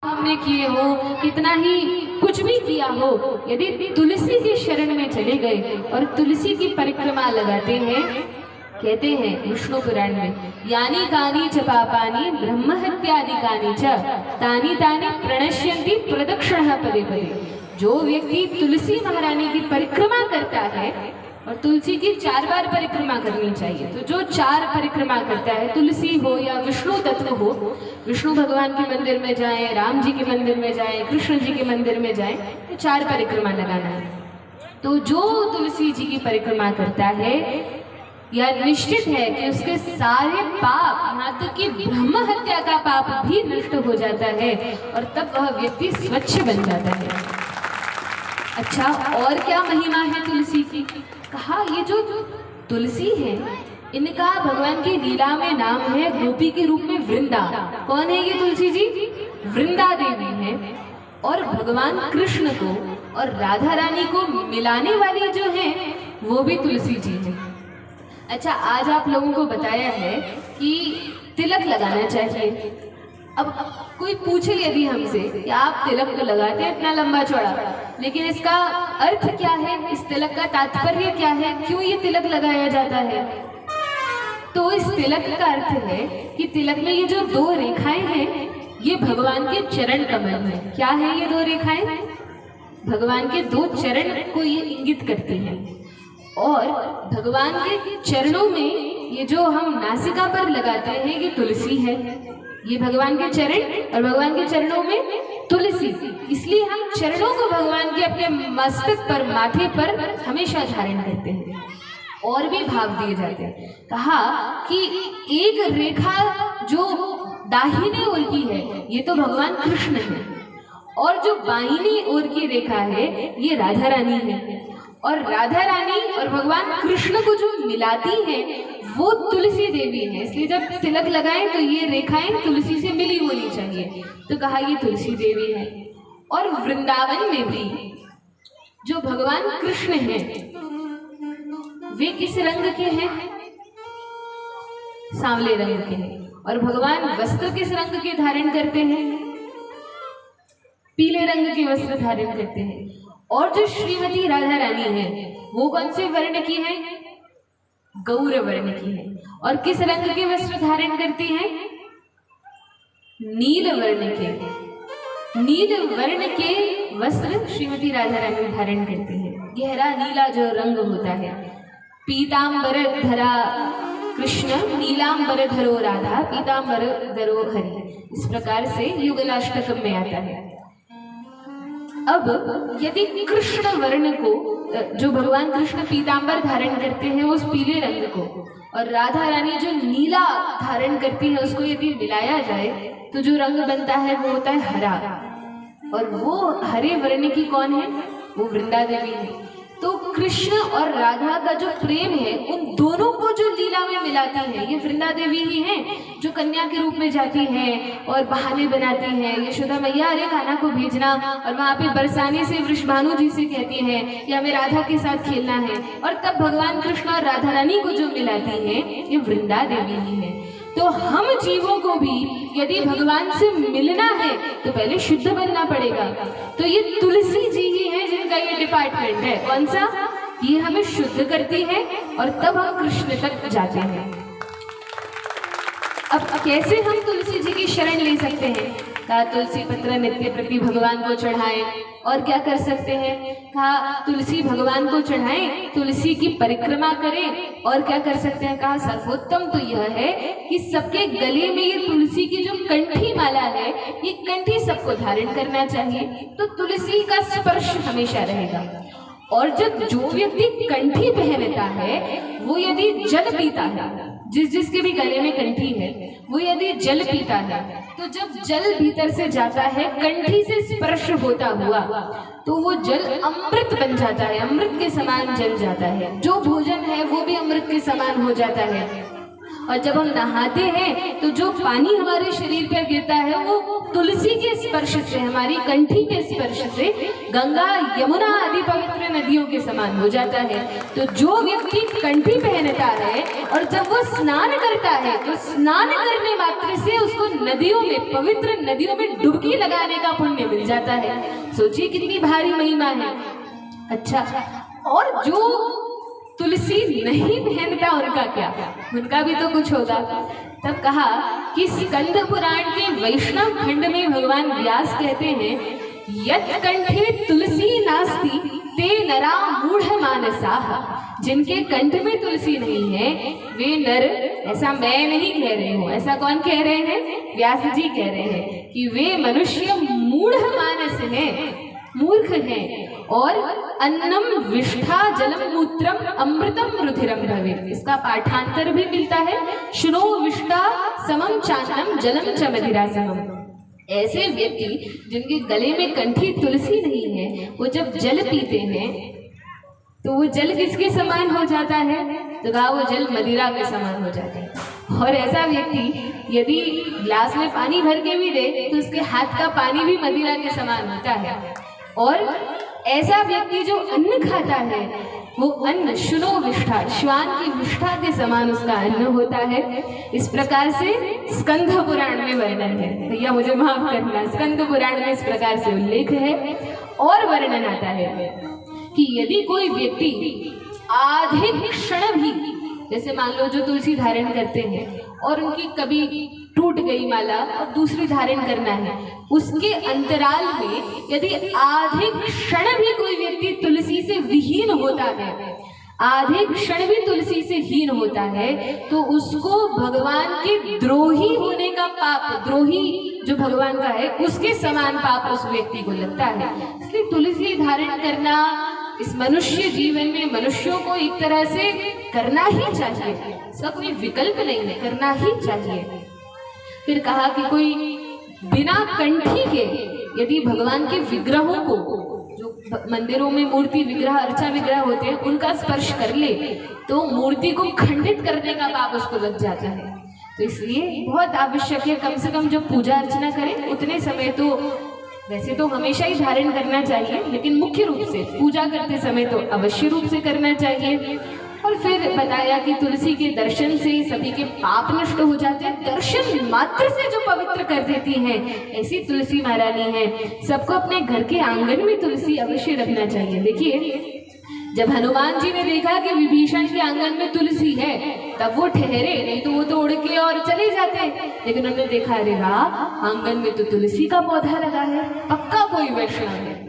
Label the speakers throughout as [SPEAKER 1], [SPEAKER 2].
[SPEAKER 1] हमने किए हो, कितना ही कुछ भी किया हो, यदि तुलसी की शरण में चले गए और तुलसी की परिक्रमा लगाते हैं, कहते हैं विष्णु पुराण में, यानी कानी च पापानि ब्रह्म हत्यादिकानि च तानि तानि प्रणश्यन्ति प्रदक्षिणः पदे पदे। जो व्यक्ति तुलसी महारानी की परिक्रमा करता है, और तुलसी की 4 बार परिक्रमा करनी चाहिए, तो जो 4 परिक्रमा करता है, तुलसी हो या विष्णु तत्व हो, विष्णु भगवान के मंदिर में जाएं, राम जी के मंदिर में जाएं, कृष्ण जी के मंदिर में जाएं, तो 4 परिक्रमा लगाना है। तो जो तुलसी जी की परिक्रमा करता है, यह निश्चित है कि उसके सारे पाप, यहाँ तक कि ब्रह्म हत्या का पाप भी नष्ट हो जाता है और तब वह व्यक्ति स्वच्छ बन जाता है। अच्छा, और क्या महिमा है तुलसी की? कहा ये जो तुलसी है, इनका भगवान की लीला में नाम है गोपी के रूप में वृंदा। कौन है ये तुलसी जी? वृंदा देवी है। और भगवान कृष्ण को और राधा रानी को मिलाने वाली जो है वो भी तुलसी जी है। अच्छा, आज आप लोगों को बताया है कि तिलक लगाना चाहिए। अब कोई पूछे यदि हमसे कि आप तिलक तो लगाते हैं इतना लंबा चौड़ा, लेकिन इसका अर्थ क्या है, इस तिलक का तात्पर्य क्या है, क्यों ये तिलक लगाया जाता है? तो इस तिलक का अर्थ है कि तिलक में ये जो 2 रेखाएं हैं, ये भगवान के चरण कमल है। क्या है ये 2 रेखाएं? भगवान के 2 चरण को ये इंगित करती हैं। और भगवान के चरणों में ये जो हम नासिका पर लगाते हैं, ये तुलसी है। ये भगवान के चरण और भगवान के चरणों में तुलसी, इसलिए हम चरणों को भगवान के अपने मस्तक पर, माथे पर हमेशा धारण करते हैं। और भी भाव दिए जाते हैं। कहा कि एक रेखा जो दाहिने ओर की है, ये तो भगवान कृष्ण है, और जो बाहिनी ओर की रेखा है, ये राधा रानी है। और राधा रानी और भगवान कृष्ण को जो मिलाती है वो तुलसी देवी है। इसलिए जब तिलक लगाएं तो ये रेखाएं तुलसी से मिली होनी चाहिए। तो कहा ये तुलसी देवी है। और वृंदावन में भी जो भगवान कृष्ण हैं, वे किस रंग के हैं? सांवले रंग के हैं। और भगवान वस्त्र किस रंग के धारण करते हैं? पीले रंग के वस्त्र धारण करते हैं। और जो श्रीमती राधा रानी है, वो कौन से वर्ण की है? गौर वर्ण की है। और किस रंग के वस्त्र धारण करती हैं? नील वर्ण के। नील वर्ण के वस्त्र श्रीमती राधा रानी धारण करती है। गहरा नीला जो रंग होता है। पीतांबर धरा कृष्ण, नीलांबर धरो राधा, पीतांबर धरो हरि, इस प्रकार से युगलाष्टकम में आता है। अब यदि कृष्ण वर्ण को, जो भगवान कृष्ण पीतांबर धारण करते हैं उस पीले रंग को, और राधा रानी जो नीला धारण करती है उसको यदि मिलाया जाए तो जो रंग बनता है वो होता है हरा। और वो हरे वर्ण की कौन है? वो वृंदा देवी है। तो कृष्ण और राधा का जो प्रेम है, उन दोनों को जो लीला में मिलाती है, ये वृंदा देवी ही हैं, जो कन्या के रूप में जाती हैं और बहाने बनाती हैं। यशोदा मैया अरे खाना को भेजना, और वहाँ पे बरसाने से वृषभानु जी से कहती हैं कि हमें राधा के साथ खेलना है, और तब भगवान कृष्ण और राधा रानी को जो मिलाती है ये वृंदा देवी ही है। तो हम जीवों को भी यदि भगवान से मिलना है तो पहले शुद्ध बनना पड़ेगा। तो ये तुलसी जी ही है जिनका ये डिपार्टमेंट है। कौन सा? ये हमें शुद्ध करती है और तब हम कृष्ण तक जाते हैं। अब कैसे हम तुलसी जी की शरण ले सकते हैं? कहा तुलसी पत्र नित्य प्रति भगवान को चढ़ाएं। और क्या कर सकते हैं? कहा तुलसी भगवान को चढ़ाएं, तुलसी की परिक्रमा करें। और क्या कर सकते हैं? कहा सर्वोत्तम तो यह है कि सबके गले में ये तुलसी की जो कंठी माला है, ये कंठी सबको धारण करना चाहिए। तो तुलसी का स्पर्श हमेशा रहेगा। और जब जो व्यक्ति कंठी पहनता है वो यदि जल पीता है, जिसके भी गले में कंठी है वो यदि जल पीता है, तो जब जल भीतर से जाता है कंठी से स्पर्श होता हुआ, तो वो जल अमृत बन जाता है, अमृत के समान जल जाता है। जो भोजन है वो भी अमृत के समान हो जाता है। और जब हम नहाते हैं तो जो पानी हमारे शरीर पर गिरता है वो तुलसी के स्पर्श से, हमारी कंठी के स्पर्श से गंगा यमुना आदि पवित्र नदियों के समान हो जाता है। तो जो व्यक्ति कंठी पहनता है और जब वो स्नान करता है तो स्नान करने मात्र से उसको नदियों में, पवित्र नदियों में डुबकी लगाने का पुण्य मिल जाता है। सोचिए कितनी भारी महिमा है। अच्छा, और जो तुलसी नहीं पहनता उनका क्या, उनका भी तो कुछ होगा। तब कहा कि स्कंद पुराण के वैष्णव खंड में भगवान व्यास कहते हैं, यत् कंठे तुलसी नास्ति ते नरा मूढ़ मानसाः। जिनके कंठ में तुलसी नहीं है वे नर, ऐसा मैं नहीं कह रही हूँ, ऐसा कौन कह रहे हैं? व्यास जी कह रहे हैं कि वे मनुष्य मूढ़ मानस हैं, मूर्ख हैं। और अन्नम विष्ठा जलम मूत्रम अमृतम रुधिरम भवेत्, इसका पाठांतर भी मिलता है, शुनो विष्ठा समम चान्नम जलम च मदिरा समम। ऐसे व्यक्ति जिनके गले में कंठी तुलसी नहीं है, वो जब जल पीते हैं तो वो जल किसके समान हो जाता है? तो कहा वो जल मदिरा के समान हो जाता है। और ऐसा व्यक्ति यदि ग्लास में पानी भर के भी दे तो उसके हाथ का पानी भी मदिरा के समान होता है। और ऐसा व्यक्ति जो अन्न खाता है वो अन्न शुनो विष्ठा, श्वान की विष्ठा के समान उसका अन्न होता है। इस प्रकार से स्कंद पुराण में वर्णन है। भैया मुझे माफ करना, स्कंद पुराण में इस प्रकार से उल्लेख है। और वर्णन आता है कि यदि कोई व्यक्ति आधे क्षण भी, जैसे मान लो जो तुलसी धारण करते हैं और उनकी कभी टूट गई माला और दूसरी धारण करना है, उसके अंतराल में यदि आधे क्षण भी कोई व्यक्ति तुलसी से विहीन होता है, आधे क्षण भी तुलसी से हीन होता है, तो उसको भगवान के द्रोही होने का पाप, द्रोही जो भगवान का है उसके समान पाप उस व्यक्ति को लगता है। इसलिए तुलसी धारण करना इस मनुष्य जीवन में मनुष्यों को एक तरह से करना ही चाहिए, इसका कोई विकल्प नहीं है, करना ही चाहिए। फिर कहा कि कोई बिना कंठी के यदि भगवान के विग्रहों को, जो मंदिरों में मूर्ति विग्रह, अर्चा विग्रह होते हैं, उनका स्पर्श कर ले तो मूर्ति को खंडित करने का पाप उसको लग जाता है। तो इसलिए बहुत आवश्यक है कम से कम जब पूजा अर्चना करें उतने समय तो, वैसे तो हमेशा ही धारण करना चाहिए, लेकिन मुख्य रूप से पूजा करते समय तो अवश्य रूप से करना चाहिए। और फिर बताया कि तुलसी के दर्शन से सभी के पाप नष्ट हो जाते हैं, दर्शन मात्र से जो पवित्र कर देती हैं, ऐसी तुलसी महारानी है। सबको अपने घर के आंगन में तुलसी अवश्य रखना चाहिए। देखिए जब हनुमान जी ने देखा कि विभीषण के आंगन में तुलसी है तब वो ठहरे, नहीं तो वो तो उड़ के और चले जाते, लेकिन उन्होंने देखा अरे वाह आंगन में तो तुलसी का पौधा लगा है, पक्का कोई वैष्णव है।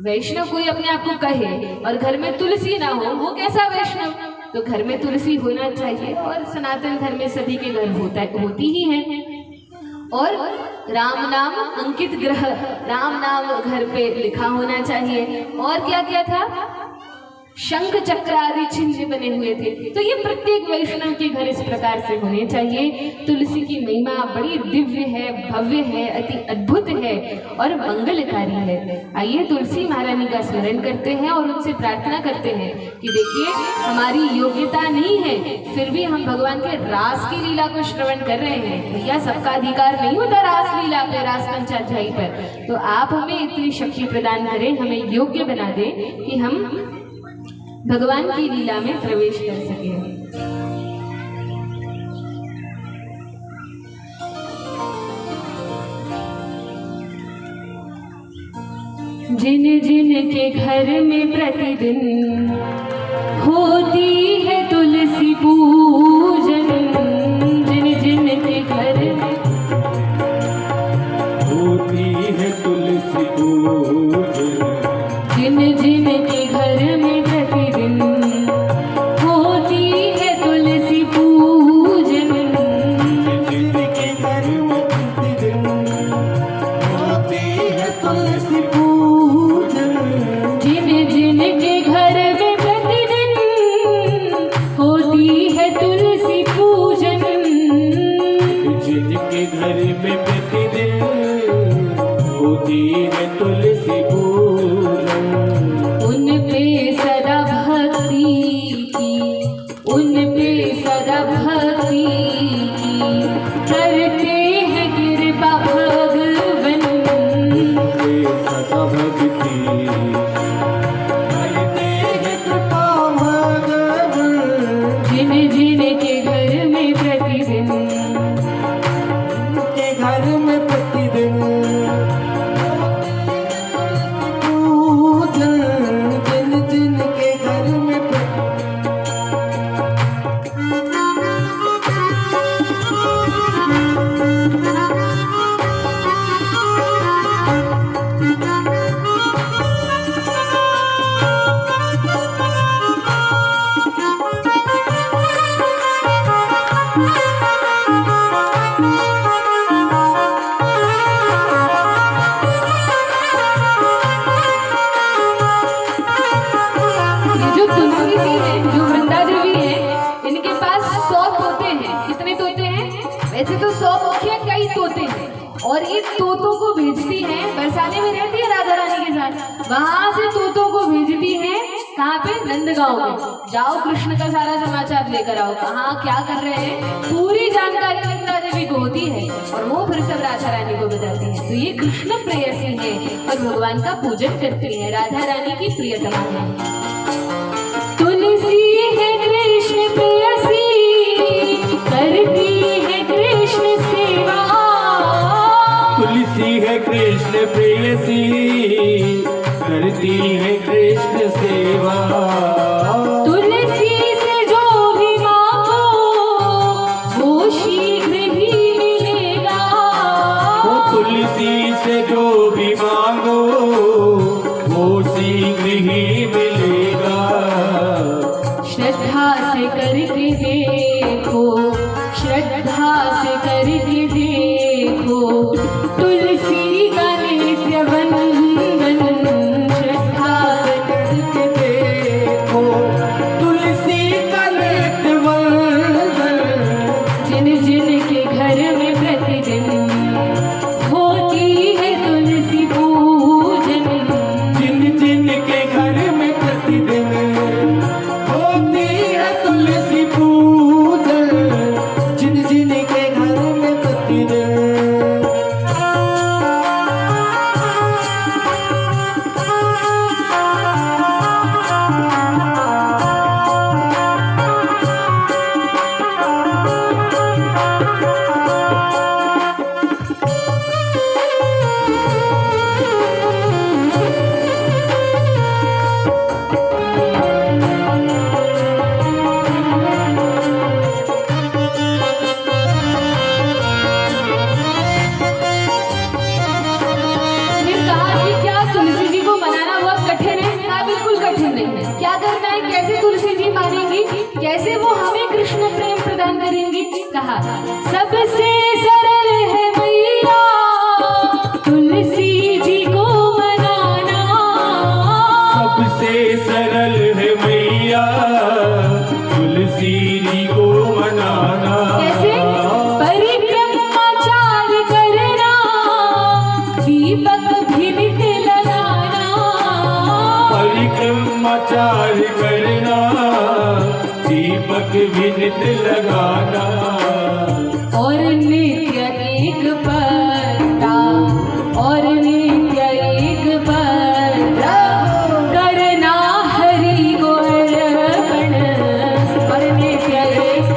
[SPEAKER 1] वैष्णव कोई अपने आप को कहे और घर में तुलसी ना हो, वो कैसा वैष्णव? तो घर में तुलसी होना चाहिए और सनातन धर्म में सभी के घर होती ही है। और राम नाम अंकित ग्रह, राम नाम घर पे लिखा होना चाहिए। और क्या क्या था? शंख चक्र आदि चिन्ह बने हुए थे। तो ये प्रत्येक वैष्णव के घर इस प्रकार से होने चाहिए। तुलसी की महिमा बड़ी दिव्य है, भव्य है, अति अद्भुत है और मंगलकारी है। आइए तुलसी महारानी का स्मरण करते हैं और उनसे प्रार्थना करते हैं कि देखिए हमारी योग्यता नहीं है, फिर भी हम भगवान के रास की लीला को श्रवण कर रहे हैं। भैया सबका अधिकार नहीं होता रास लीला पे, रास पंचाध्यायी पर। तो आप हमें इतनी शक्ति प्रदान करें, हमें योग्य बना दें कि हम भगवान की लीला में प्रवेश कर सके। जिन जिन के घर में प्रतिदिन होती है तुलसी पूजन, जिन जिन के घर में होती है तुलसी पूजन, जिन जिन के घर में उन पे सदा भक्ति और ये तोतों को भेजती है, बरसाने में रहती है राधा रानी के साथ, वहां से तोतों को भेजती है कहाँ पे, नंदगांव में, जाओ कृष्ण का सारा समाचार लेकर आओ, कहाँ क्या कर रहे हैं, पूरी जानकारी नंदा देवी को होती है और वो फिर सब राधा रानी को बताती है। तो ये कृष्ण प्रेयसी है और भगवान का पूजन करती है, राधा रानी की प्रियतमा है। तुलसी है कृष्ण प्रेयसी, करती है कृष्ण सेवा।
[SPEAKER 2] तुलसी है कृष्ण प्रेयसी, करती है कृष्ण सेवा।
[SPEAKER 1] तुलसी से जो भी मांगो वो शीघ्र ही मिलेगा।
[SPEAKER 2] वो तुलसी से जो भी मांगो वो शीघ्र ही मिलेगा।
[SPEAKER 1] श्रद्धा से करके देखो, श्रद्धा से करके देखो, तुलसी का नित्य वंदन। श्रद्धा से
[SPEAKER 2] करके देखो तुलसी का नित्य वंदन।
[SPEAKER 1] जिन जिन के घर में प्रतिदिन होती है तुलसी पूजन।
[SPEAKER 2] जिन जिन के घर में प्रतिदिन होती है तुलसी पूजन। जिन जिन के घर में प्रतिदिन।
[SPEAKER 1] मैंने कहा कि क्या तुलसी जी को मनाना बहुत कठिन है? कहा बिल्कुल कठिन नहीं है। क्या करना है, कैसे तुलसी जी मानेंगी, कैसे वो हमें कृष्ण प्रेम प्रदान करेंगी? कहा सबसे सरल है मैया तुलसी जी को मनाना।
[SPEAKER 2] सबसे सरल है मैया तुलसी जी को मनाना।
[SPEAKER 1] कैसे? परिक्रमाचार करना, दीपक भी नित लगाना।
[SPEAKER 2] परिक्रमाचार करना, दीपक भी नित लगाना।
[SPEAKER 1] और नित्य एक पत्ता, और नित्य एक पत्ता करना हरि को अर्पण। और नित्य एक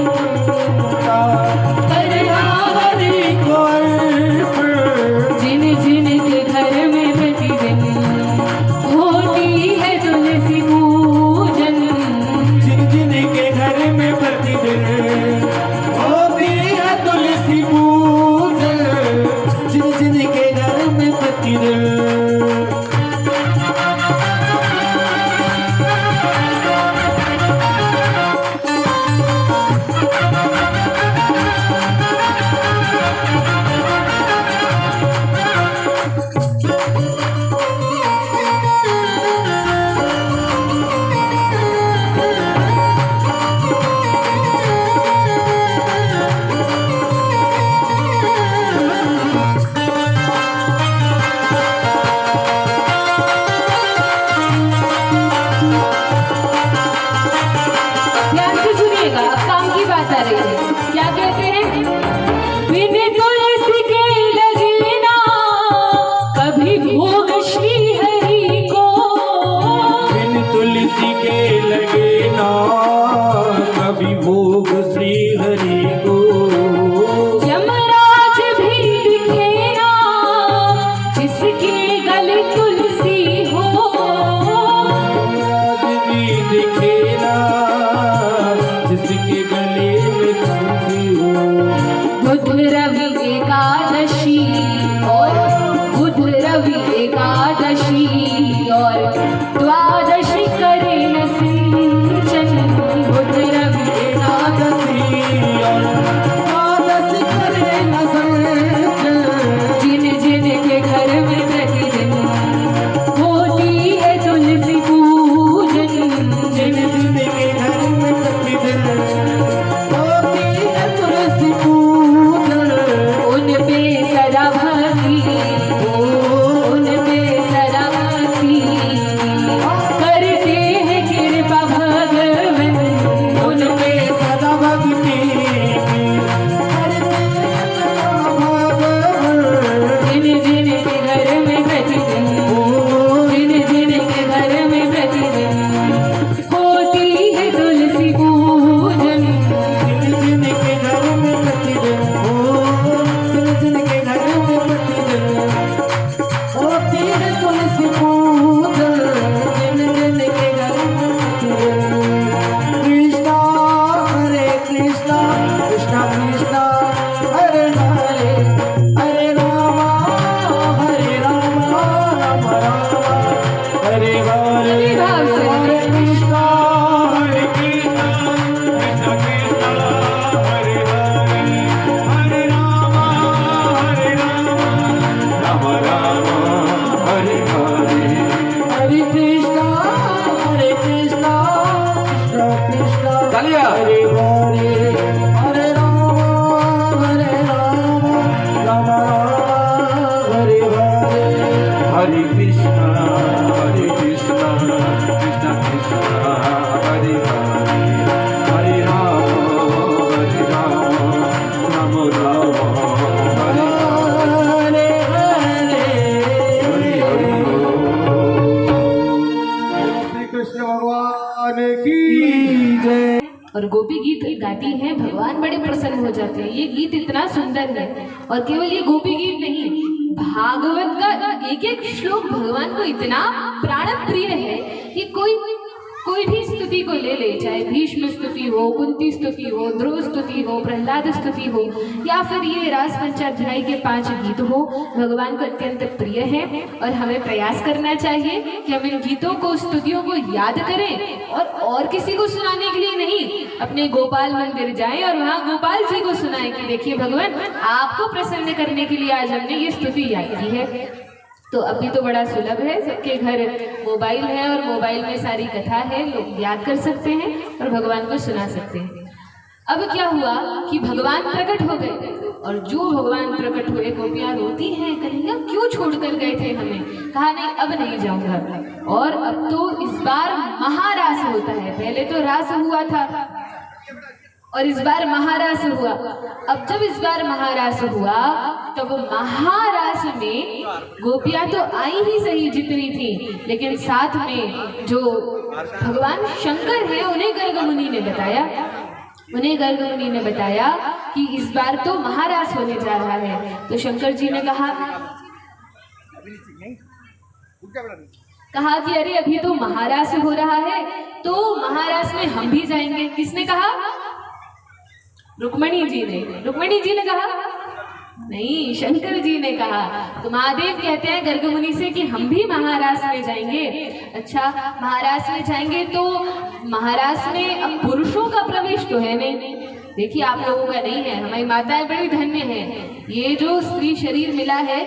[SPEAKER 1] करना हरि
[SPEAKER 2] को अर्पण।
[SPEAKER 1] जिन जिन के घर में प्रतिदिन होती है तुलसी पूजन।
[SPEAKER 2] जिन जिन के घर में प्रतिदिन होती है तुलसी पूजन। जिन जिन के घर में प्रतिदिन।
[SPEAKER 1] ध्यान से सुनिएगा, अब काम की बात आ रही है। क्या कहते हैं, बिन तुलसी के लगे ना कभी भोग श्री हरि को।
[SPEAKER 2] बिन तुलसी के लगे ना कभी भोग श्री हरि को।
[SPEAKER 1] यमराज भी दिखे ना जिसके गले तुलसी हो।
[SPEAKER 2] आज भी दिखे ना जिसके गले में तुलसी हो।
[SPEAKER 1] बुध रवि एकादशी और बुध रवि एकादशी और द्वादशी करे न सिंचन। बुध रवि एकादशी
[SPEAKER 2] और द्वादशी करे न सिंचन।
[SPEAKER 1] जिन जिन के घर में प्रतिदिन
[SPEAKER 2] हरे कृष्णा कृष्ण कृष्ण हरे हरे हरे राम राम राम हरे हरे हरे हरे श्री कृष्ण भगवान की जय।
[SPEAKER 1] और गोपी गीत गाती हैं, भगवान बड़े प्रसन्न हो जाते हैं। ये गीत इतना सुंदर है, और केवल ये गोपी गीत नहीं, भागवत का एक एक श्लोक भगवान को इतना प्राण प्रिय है कि कोई भी स्तुति को ले ले, चाहे भीष्म स्तुति हो, कुंती स्तुति हो, ध्रुव स्तुति हो, प्रहलाद स्तुति हो, या फिर ये रास पंचाध्याय के 5 गीत हो, भगवान को अत्यंत प्रिय है। और हमें प्रयास करना चाहिए कि हम इन गीतों को, स्तुतियों को याद करें, और किसी को सुनाने के लिए नहीं, अपने गोपाल मंदिर जाएं और वहाँ गोपाल जी को सुनाएं कि देखिए भगवान, आपको प्रसन्न करने के लिए आज हमने ये स्तुति याद की है। तो अभी तो बड़ा सुलभ है, सबके घर मोबाइल है और मोबाइल में सारी कथा है, लोग याद कर सकते हैं और भगवान को सुना सकते हैं। अब क्या हुआ कि भगवान प्रकट हो गए, और जो भगवान प्रकट हुए गोपियां रोती हैं, कन्हैया क्यों छोड़कर गए थे हमें। कहा नहीं, अब नहीं जाऊंगा। और अब तो इस बार महारास होता है, पहले तो रास हुआ था और इस बार महारास हुआ। अब जब इस बार महारास हुआ, तब महारास में गोपियां तो आई ही सही जितनी थी, लेकिन साथ में जो भगवान शंकर हैं उन्हें गर्ग मुनि ने बताया कि इस बार तो महारास होने जा रहा है। तो शंकर जी ने कहा कि अरे अभी तो महारास हो रहा है, तो महारास में हम भी जाएंगे। किसने कहा? रुक्मणी जी ने कहा नहीं, शंकर जी ने कहा। तो महादेव कहते हैं गर्ग मुनि से कि हम भी महारास में जाएंगे। अच्छा, महारास में जाएंगे तो महारास में अब पुरुषों का प्रवेश तो है नहीं। देखिए, आप लोगों का नहीं है, हमारी माताएं बड़ी धन्य हैं। ये जो स्त्री शरीर मिला है,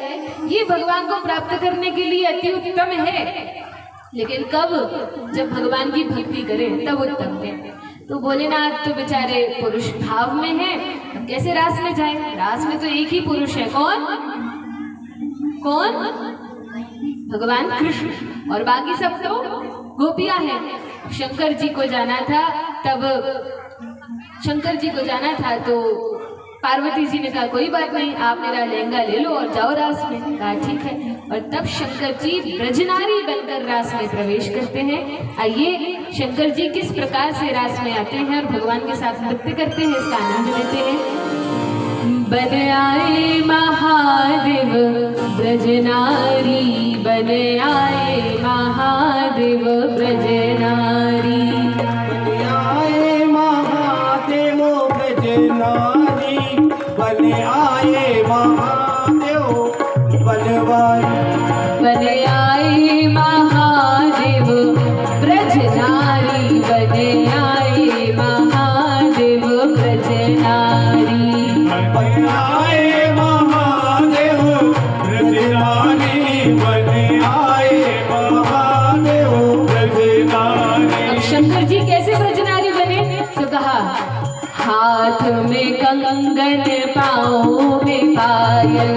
[SPEAKER 1] ये भगवान को प्राप्त करने के लिए अति उत्तम है, लेकिन कब? जब भगवान की भक्ति करें तब उत्तम है। तो भोलेनाथ तो बेचारे पुरुष भाव में हैं, अब कैसे रास में जाए? रास में तो एक ही पुरुष है, कौन? भगवान कृष्ण, और बाकी सब तो गोपियां हैं। शंकर जी को जाना था तो पार्वती जी ने कहा कोई बात नहीं, आप मेरा लहंगा ले लो और जाओ रास में। कहा ठीक है। और तब शंकर जी ब्रजनारी बनकर रास में प्रवेश करते हैं। आइए शंकर जी किस प्रकार से रास में आते हैं और भगवान के साथ नृत्य करते हैं, इसका आनंद लेते हैं। बन आए महादेव ब्रजनारी, बन आए महादेव ब्रजनारी,
[SPEAKER 2] बन आए महादेव ब्रजनारी, बन आए महादेव बनवारी,
[SPEAKER 1] बन आए महादेव ब्रजनारी, बन आए महादेव ब्रजनारी,
[SPEAKER 2] बन आए महादेव ब्रजनारी, बन आए महादेव ब्रजनारी।
[SPEAKER 1] अब शंकर जी कैसे ब्रजनारी बने? तो कहा हाथ में कंगन, पाँव में पायल,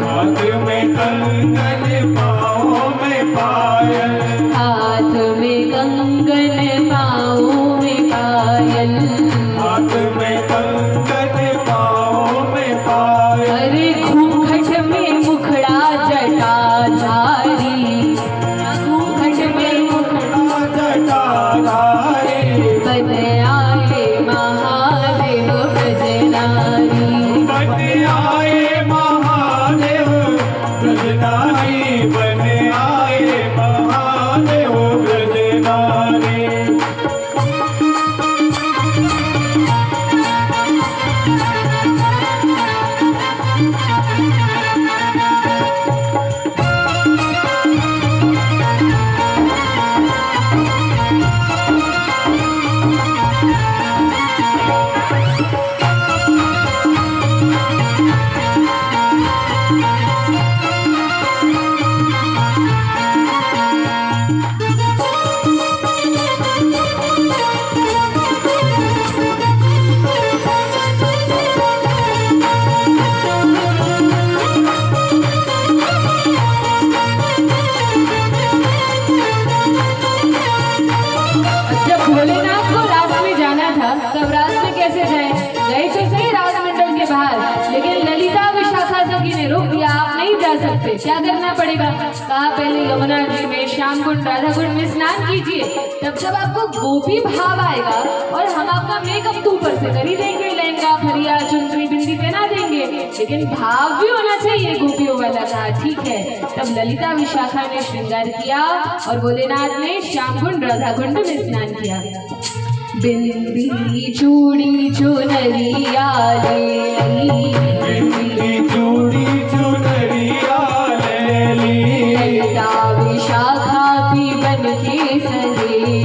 [SPEAKER 2] हाथ में कंगन, पाँव में पायल,
[SPEAKER 1] हाथ में कंगन, पाँव में पायल,
[SPEAKER 2] हाथ में कंगन, पाँव में पायल।
[SPEAKER 1] अरे घूंघट में मुखड़ा जटाधारी, घूंघट में मुखड़ा
[SPEAKER 2] जटाधारी,
[SPEAKER 1] बन आए महादेव ब्रजनारी,
[SPEAKER 2] बन आए महादेव ब्रजनारी, बन आए महादेव ब्रजनारी।
[SPEAKER 1] जाना पड़ेगा। कहा पहले यमुना जी में, श्याम कुंड, राधा कुंड में स्नान कीजिए, तब जब आपको गोपी भाव आएगा और हम आपका मेकअप तो ऊपर से कर ही देंगे, लहंगा फरिया चुनरी बिंदी पहना देंगे, लेकिन भाव भी होना चाहिए गोपियों वाला। कहा ठीक है। तब ललिता विशाखा ने श्रृंगार किया और भोलेनाथ ने श्याम कुंड राधा कुंड में स्नान किया। बिंदी चूड़ी चुनरिया
[SPEAKER 2] बिंदी चूड़ी चुनरिया ले ली,
[SPEAKER 1] ललिता विशाखा की बन के सहेली,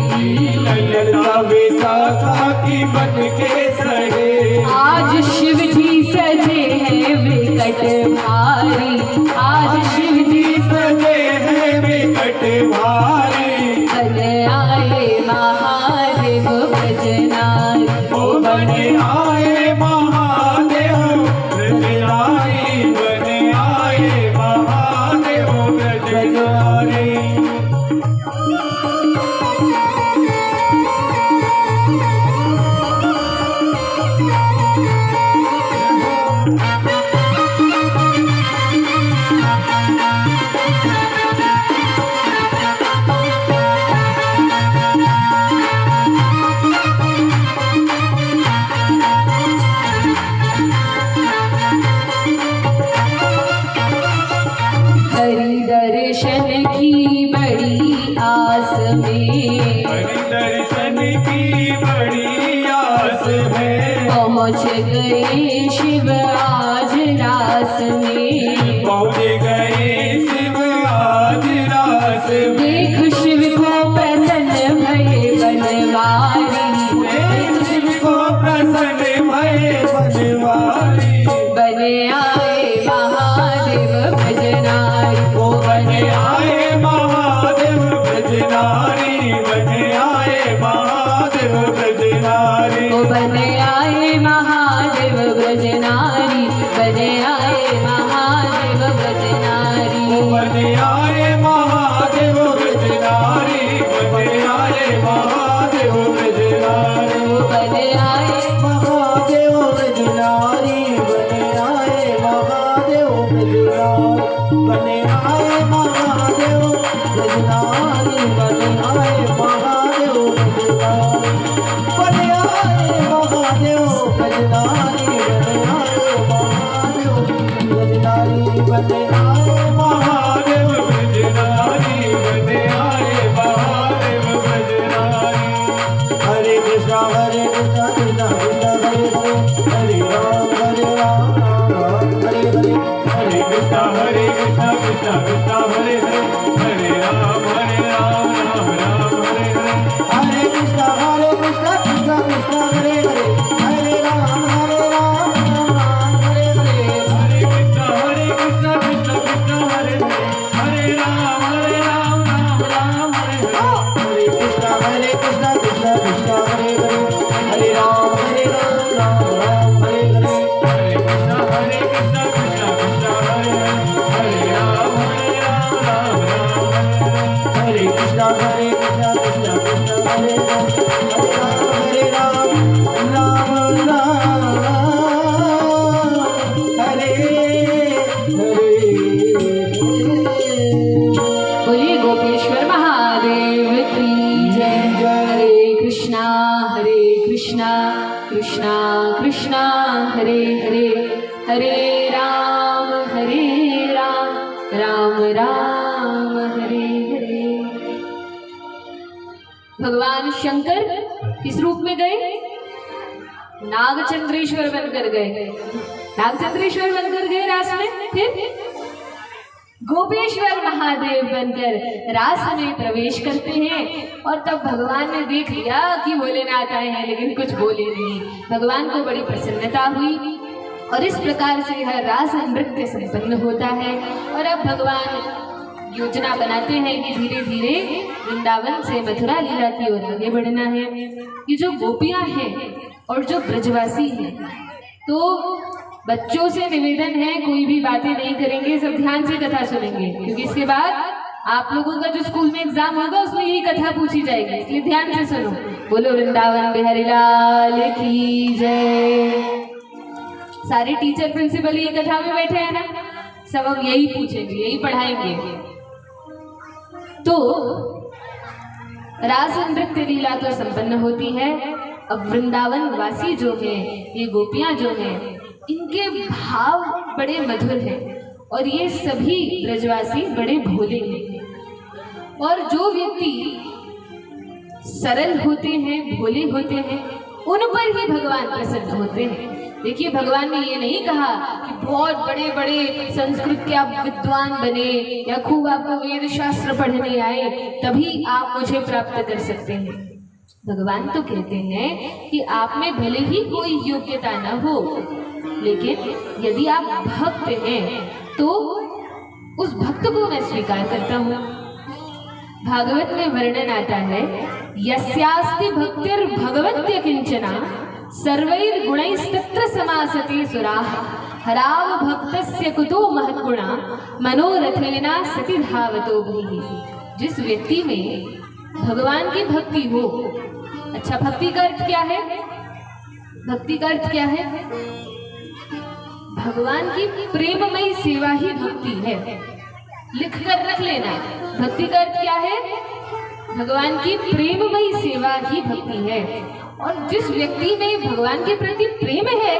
[SPEAKER 2] ललिता विशाखा की बन के सहेली।
[SPEAKER 1] आज शिव जी सजे हैं विकट भारी, आज शिव जी
[SPEAKER 2] सजे हैं विकट भारी,
[SPEAKER 1] बन आए महादेव भजनारी,
[SPEAKER 2] ओ बने आए महादेव ब्रजनारी, बने आए महादेव ब्रजनारी।
[SPEAKER 1] हरि दर्शन की बड़ी आस में,
[SPEAKER 2] हरि दर्शन की बड़ी आस में,
[SPEAKER 1] पहुँच गए शिव आज रास में,
[SPEAKER 2] पहुँच गए शिव आज रास में।
[SPEAKER 1] देख शिव को प्रसन्न भये बनवारी,
[SPEAKER 2] देख शिव को प्रसन्न भये बनवारी,
[SPEAKER 1] बने आए महादेव भजनारी,
[SPEAKER 2] ओ बने आए महादेव ब्रजनारी, बने आए महादेव ब्रजनारी।
[SPEAKER 1] ओ बने आए महादेव भजनारी, बने आए महादेव भजनारी,
[SPEAKER 2] बने आए महादेव ब्रजनारी, बने आए महादेव ब्रजनारी।
[SPEAKER 1] ओ बने आए
[SPEAKER 2] महादेव ब्रजनारी, बने आए महादेव ब्रजनारी, बने आए महादेव ब्रजनारी, बने आए महादेव ब्रजनारी, बने आए महादेव ब्रजनारी, बने आए महादेव ब्रजनारी, बने आए महादेव ब्रजनारी, बने आए महादेव ब्रजनारी। हरे कृष्णा कृष्णा कृष्णा हरे हरे, हरे राम हरे हरे, हरे कृष्णा कृष्णा कृष्णा हरे हरे, हरे राम राम राम हरे हरे, हरे कृष्णा कृष्णा कृष्णा हरे हरे, हरे राम राम राम हरे हरे, हरे कृष्णा कृष्णा कृष्णा हरे हरे, हरे राम राम राम हरे हरे, हरे कृष्णा कृष्णा कृष्णा हरे हरे, हरे राम राम हरे हरे, हरे कृष्णा कृष्णा कृष्णा हरे हरे, हरे राम राम राम हरे कृष्णा कृष्णा कृष्णा हरे हरे, हरे राम हरे
[SPEAKER 1] बोलिए गोपेश्वर महादेव की जय। हरे कृष्णा कृष्णा कृष्णा हरे हरे, हरे राम राम राम हरे हरे। भगवान शंकर किस रूप में गए? नागचंद्रेश्वर बनकर गए, नागचंद्रेश्वर बनकर गए रास में, फिर गोपेश्वर महादेव बनकर रास में प्रवेश करते हैं। और तब भगवान ने देख लिया कि भोलेनाथ आए हैं, लेकिन कुछ बोले नहीं। भगवान को बड़ी प्रसन्नता हुई और इस प्रकार से हर रास नृत्य संपन्न होता है। और अब भगवान योजना बनाते हैं कि धीरे धीरे वृंदावन से मथुरा लीला की ओर आगे बढ़ना है। ये जो गोपियां हैं और जो ब्रजवासी हैं, तो बच्चों से निवेदन है कोई भी बातें नहीं करेंगे, सब ध्यान से कथा सुनेंगे, क्योंकि इसके बाद आप लोगों का जो स्कूल में एग्जाम होगा उसमें यही कथा पूछी जाएगी, इसलिए ध्यान से सुनो। बोलो वृंदावन बिहारी लाल की जय। सारे टीचर प्रिंसिपल ये कथा में बैठे हैं ना, सब हम यही पूछेंगे, यही पढ़ाएंगे। तो रास नृत्य लीला तो संपन्न होती है। अब वृंदावन वासी जो है, ये गोपियां जो हैं, इनके भाव बड़े मधुर हैं और ये सभी ब्रजवासी बड़े भोले हैं। और जो व्यक्ति सरल होते हैं, भोले होते हैं, उन पर ही भगवान प्रसन्न होते हैं। देखिए, भगवान ने ये नहीं कहा कि बहुत बड़े बड़े संस्कृत के आप विद्वान बने या खूब आपको वेद शास्त्र पढ़ने आए तभी आप मुझे प्राप्त कर सकते हैं। भगवान तो कहते हैं कि आप में भले ही कोई योग्यता न हो, लेकिन यदि आप भक्त हैं तो उस भक्त को मैं स्वीकार करता हूँ। भागवत में वर्णन आता है, यस्यास्ति भक्तिर भगवत्य किंचना सर्वैर गुणैस्तत्र समासते सुराः हराव भक्तस्य कुतो महद्गुणा मनोरथेना सति धावतो भीः। जिस व्यक्ति में भगवान की भक्ति हो, अच्छा भक्ति का अर्थ क्या है? भक्ति का अर्थ क्या है? भगवान की प्रेममयी सेवा ही भक्ति है। लिख कर रख लेना, भक्ति का अर्थ क्या है? भगवान की प्रेममयी सेवा ही भक्ति है। और जिस व्यक्ति में भगवान के प्रति प्रेम है,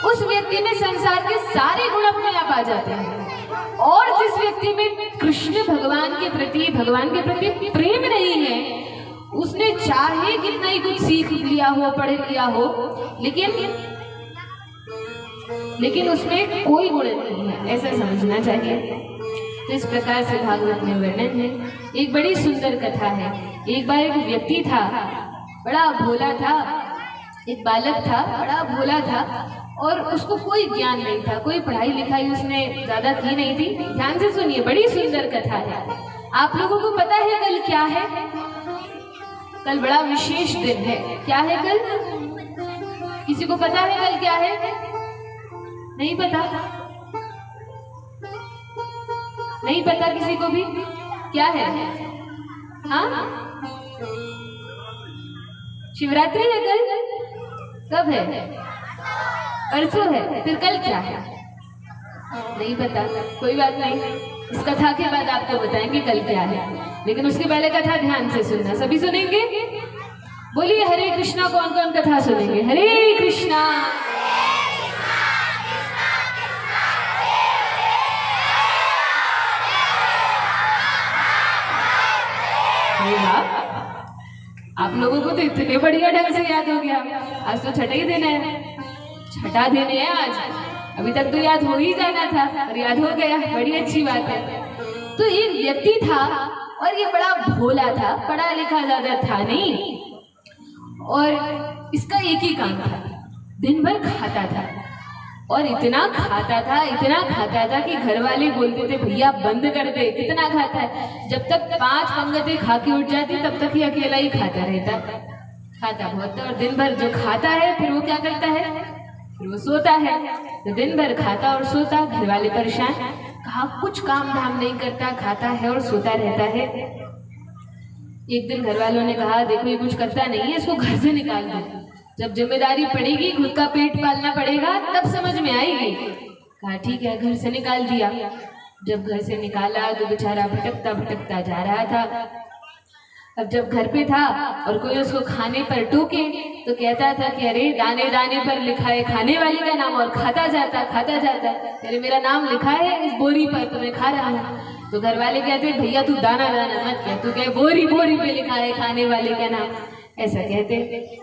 [SPEAKER 1] उस व्यक्ति में संसार के सारे गुण अपने आप आ जाते हैं। और जिस व्यक्ति में कृष्ण भगवान के प्रति प्रेम नहीं है, उसने चाहे कितना ही कुछ सीख लिया हो, पढ़ लिया हो, लेकिन उसमें कोई गुण नहीं है, ऐसा समझना चाहिए। तो इस प्रकार से भागवत में वर्णन है। एक बड़ी सुंदर कथा है। एक बार एक व्यक्ति था, बड़ा भोला था, एक बालक था, बड़ा भोला था और उसको कोई ज्ञान नहीं था, कोई पढ़ाई लिखाई उसने ज्यादा की नहीं थी। ध्यान से सुनिए, बड़ी सुंदर कथा है। आप लोगों को पता है कल क्या है? कल बड़ा विशेष दिन है। क्या है कल? किसी को पता है कल क्या है? नहीं पता? नहीं पता किसी को भी? क्या है? हाँ, शिवरात्रि है कल। कब है? परसों है। फिर कल क्या है? नहीं पता। कोई बात नहीं, इस कथा के बाद आपको बताएंगे कल क्या है, लेकिन उसके पहले कथा ध्यान से सुनना। सभी सुनेंगे? बोलिए हरे कृष्णा। कौन कौन कथा सुनेंगे? हरे कृष्णा। आप लोगों को तो इतने बढ़िया ढंग से याद हो गया। आज तो छठा ही दिन है, छठा दिन है आज। अभी तक तो याद हो ही जाना था और याद हो गया, बड़ी अच्छी बात है। तो एक व्यक्ति था और ये बड़ा भोला था, पढ़ा लिखा ज्यादा था नहीं, और इसका एक ही काम था, दिन भर खाता था। और इतना खाता था कि घर वाले बोलते थे भैया बंद कर दे, कितना खाता है। जब तक 5 पंगतें खा के उठ जाती तब तक ही अकेला ही खाता रहता, खाता बहुत। और दिन भर जो खाता है फिर वो क्या करता है? फिर वो सोता है। तो दिन भर खाता और सोता, घर वाले परेशान, कहा कुछ काम धाम नहीं करता, खाता है और सोता रहता है। एक दिन घर वालों ने कहा देखो ये कुछ करता नहीं है, इसको घर से निकाल दो। जब जिम्मेदारी पड़ेगी, खुद का पेट पालना पड़ेगा, तब समझ में आएगी। कहा ठीक है, घर से निकाल दिया। जब घर से निकाला तो बेचारा भटकता भटकता जा रहा था। अब जब घर पे था और कोई उसको खाने पर टोके तो कहता था कि अरे दाने दाने पर लिखा है खाने वाली का नाम, और खाता जाता। अरे मेरा नाम लिखा है इस बोरी पर तो मैं खा रहा हूँ। तो घर वाले कहते भैया तू दाना दाना मत कह, तू कह बोरी बोरी पे लिखा है खाने वाले का नाम, ऐसा कहते।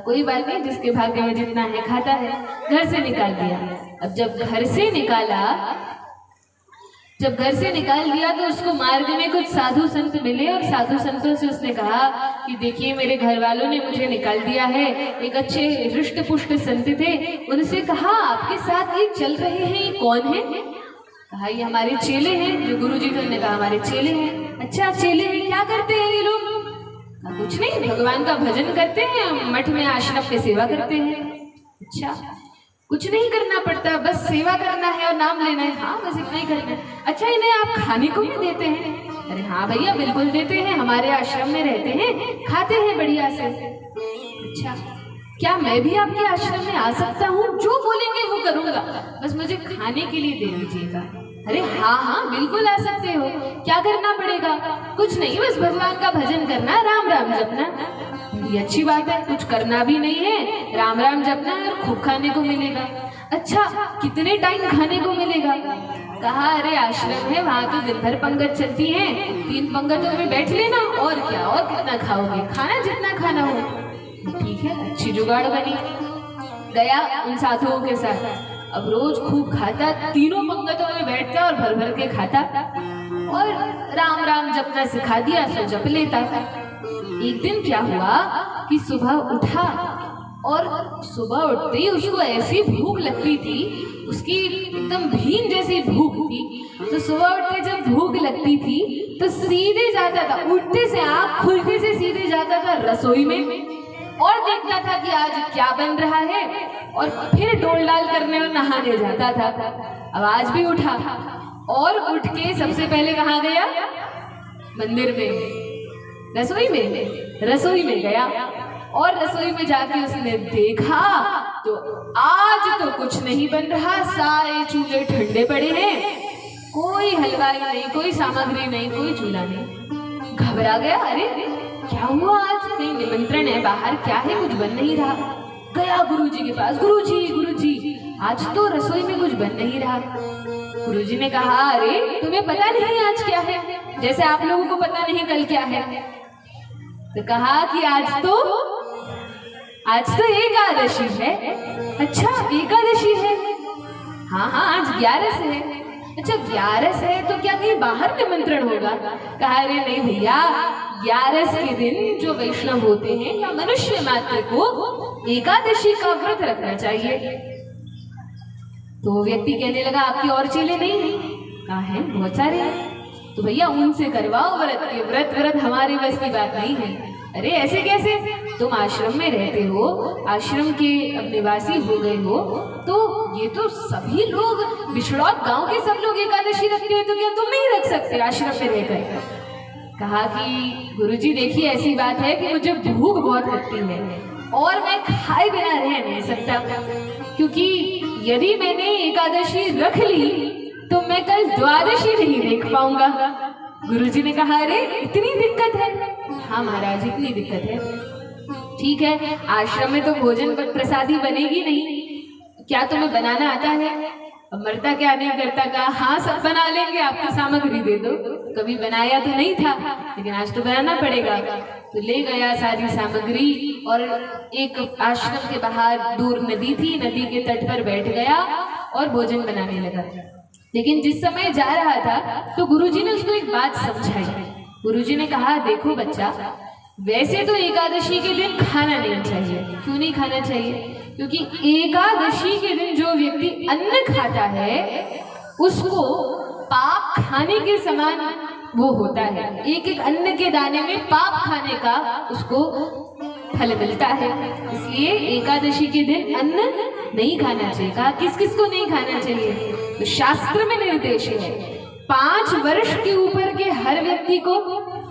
[SPEAKER 1] कोई बात नहीं, जिसके भाग्य में जितना है खाता है। घर से निकाल दिया। अब जब घर से निकाल दिया तो उसको मार्ग में कुछ साधु संत मिले और साधु संतों से उसने कहा कि देखिए मेरे घर वालों ने मुझे निकाल दिया है। एक अच्छे हृष्ट पुष्ट संत थे, उनसे कहा आपके साथ ये चल रहे हैं, ये कौन है? कहा ये हमारे चेले हैं। जो गुरुजी थे उन्होंने कहा हमारे चेले हैं। अच्छा चेले हैं, क्या करते हैं ये लोग? कुछ नहीं, भगवान का भजन करते हैं, मठ में आश्रम में सेवा करते हैं। अच्छा, कुछ नहीं करना पड़ता, बस सेवा करना है और नाम लेना है। हाँ बस इतना ही करना है। अच्छा इन्हें आप खाने को भी देते हैं? अरे हाँ भैया बिल्कुल देते हैं, हमारे आश्रम में रहते हैं, खाते हैं बढ़िया से। अच्छा, क्या मैं भी आपके आश्रम में आ सकता हूँ? जो बोलेंगे वो करूँगा, बस मुझे खाने के लिए दे दीजिएगा। अरे हाँ हाँ बिल्कुल आ सकते हो, क्या करना पड़ेगा? कुछ नहीं, बस भगवान का भजन करना, राम राम जपना। ये अच्छी बात है, कुछ करना भी नहीं है, राम राम जपना है और खूब खाने को मिलेगा। अच्छा, कितने टाइम खाने को मिलेगा? कहा अरे आश्रम है, वहां तो दिन भर पंगत चलती है, 3 पंगतों में बैठ लेना, और क्या, और कितना खाओगे, खाना जितना खाना हो। ठीक है, अच्छी जुगाड़ बनी। गया उन साधुओं के साथ, अब रोज खूब खाता, 3 पंगतों में बैठता और भर भर के खाता, और राम राम जपना सिखा दिया, सो जप लेता। एक दिन क्या हुआ कि सुबह उठा, और सुबह उठते ही उसको ऐसी भूख लगती थी, उसकी एकदम भीन जैसी भूख थी। तो सुबह उठते जब भूख लगती थी तो सीधे जाता था, उठते से आँख खुलते से सीधे जाता था रसोई में, और देखता था कि आज क्या बन रहा है, और फिर डोल डाल करने और नहाने जाता था। अब आज भी उठा, और उठ के सबसे पहले कहाँ गया? मंदिर में, रसोई में गया, और रसोई में जाके उसने देखा तो आज तो कुछ नहीं बन रहा, सारे चूल्हे ठंडे पड़े हैं, कोई हलवाई नहीं, कोई सामग्री नहीं, कोई चूल्हा नहीं। घबरा गया, अरे क्या हुआ, आज कहीं निमंत्रण है बाहर, क्या है, कुछ बन नहीं रहा। गया गुरुजी के पास, गुरुजी आज तो रसोई में कुछ बन नहीं रहा। गुरुजी ने कहा अरे तुम्हें पता नहीं आज क्या है, जैसे आप लोगों को पता नहीं कल क्या है। तो कहा कि आज तो एकादशी है। अच्छा एकादशी है, हाँ आज 11 है। अच्छा 11 है तो क्या कहीं बाहर निमंत्रण होगा? कहा अरे नहीं भैया, 11 के दिन जो वैष्णव होते हैं या मनुष्य मात्र को एकादशी का व्रत रखना चाहिए। तो व्यक्ति कहने लगा आपके और चेले नहीं हैं? कहा है बहुत सारे हैं। तो भैया उनसे करवाओ व्रत, ये व्रत हमारे बस की बात नहीं है। अरे ऐसे कैसे, तुम आश्रम में रहते हो, आश्रम के अब निवासी हो गए हो, तो ये तो सभी लोग बिछड़ौत गांव के सब लोग एकादशी रखते हैं, तो क्या तुम नहीं रख सकते आश्रम में रहकर? कहा कि गुरुजी देखिए ऐसी बात है कि मुझे भूख बहुत लगती है और मैं खाए बिना रह नहीं सकता, क्योंकि यदि मैंने एकादशी रख ली तो मैं कल द्वादशी नहीं देख पाऊंगा। गुरुजी ने कहा अरे इतनी दिक्कत है? हाँ महाराज इतनी दिक्कत है। ठीक है, आश्रम में तो भोजन प्रसादी बनेगी नहीं, क्या तुम्हें बनाना आता है? अब मरता क्या नहीं करता, कहा हाँ सब बना लेंगे, आपको सामग्री दे दो। कभी बनाया तो नहीं था, लेकिन आज तो बनाना पड़ेगा। तो ले गया सारी सामग्री और एक आश्रम के बाहर दूर नदी थी, नदी के तट पर बैठ गया और भोजन बनाने लगा। लेकिन जिस समय जा रहा था तो गुरुजी ने उसको एक बात समझाई। गुरुजी ने कहा देखो बच्चा, वैसे तो एकादशी के दिन खाना नहीं चाहिए। क्यों नहीं खाना चाहिए? क्योंकि एकादशी के दिन जो व्यक्ति अन्न खाता है उसको पाप खाने के समान वो होता है। एक एक अन्न के दाने में पाप खाने का उसको फल मिलता है। इसलिए एकादशी के दिन अन्न नहीं खाना चाहिए। कहा किस किस को नहीं खाना चाहिए? तो शास्त्र में निर्देश है 5 वर्ष के ऊपर के हर व्यक्ति को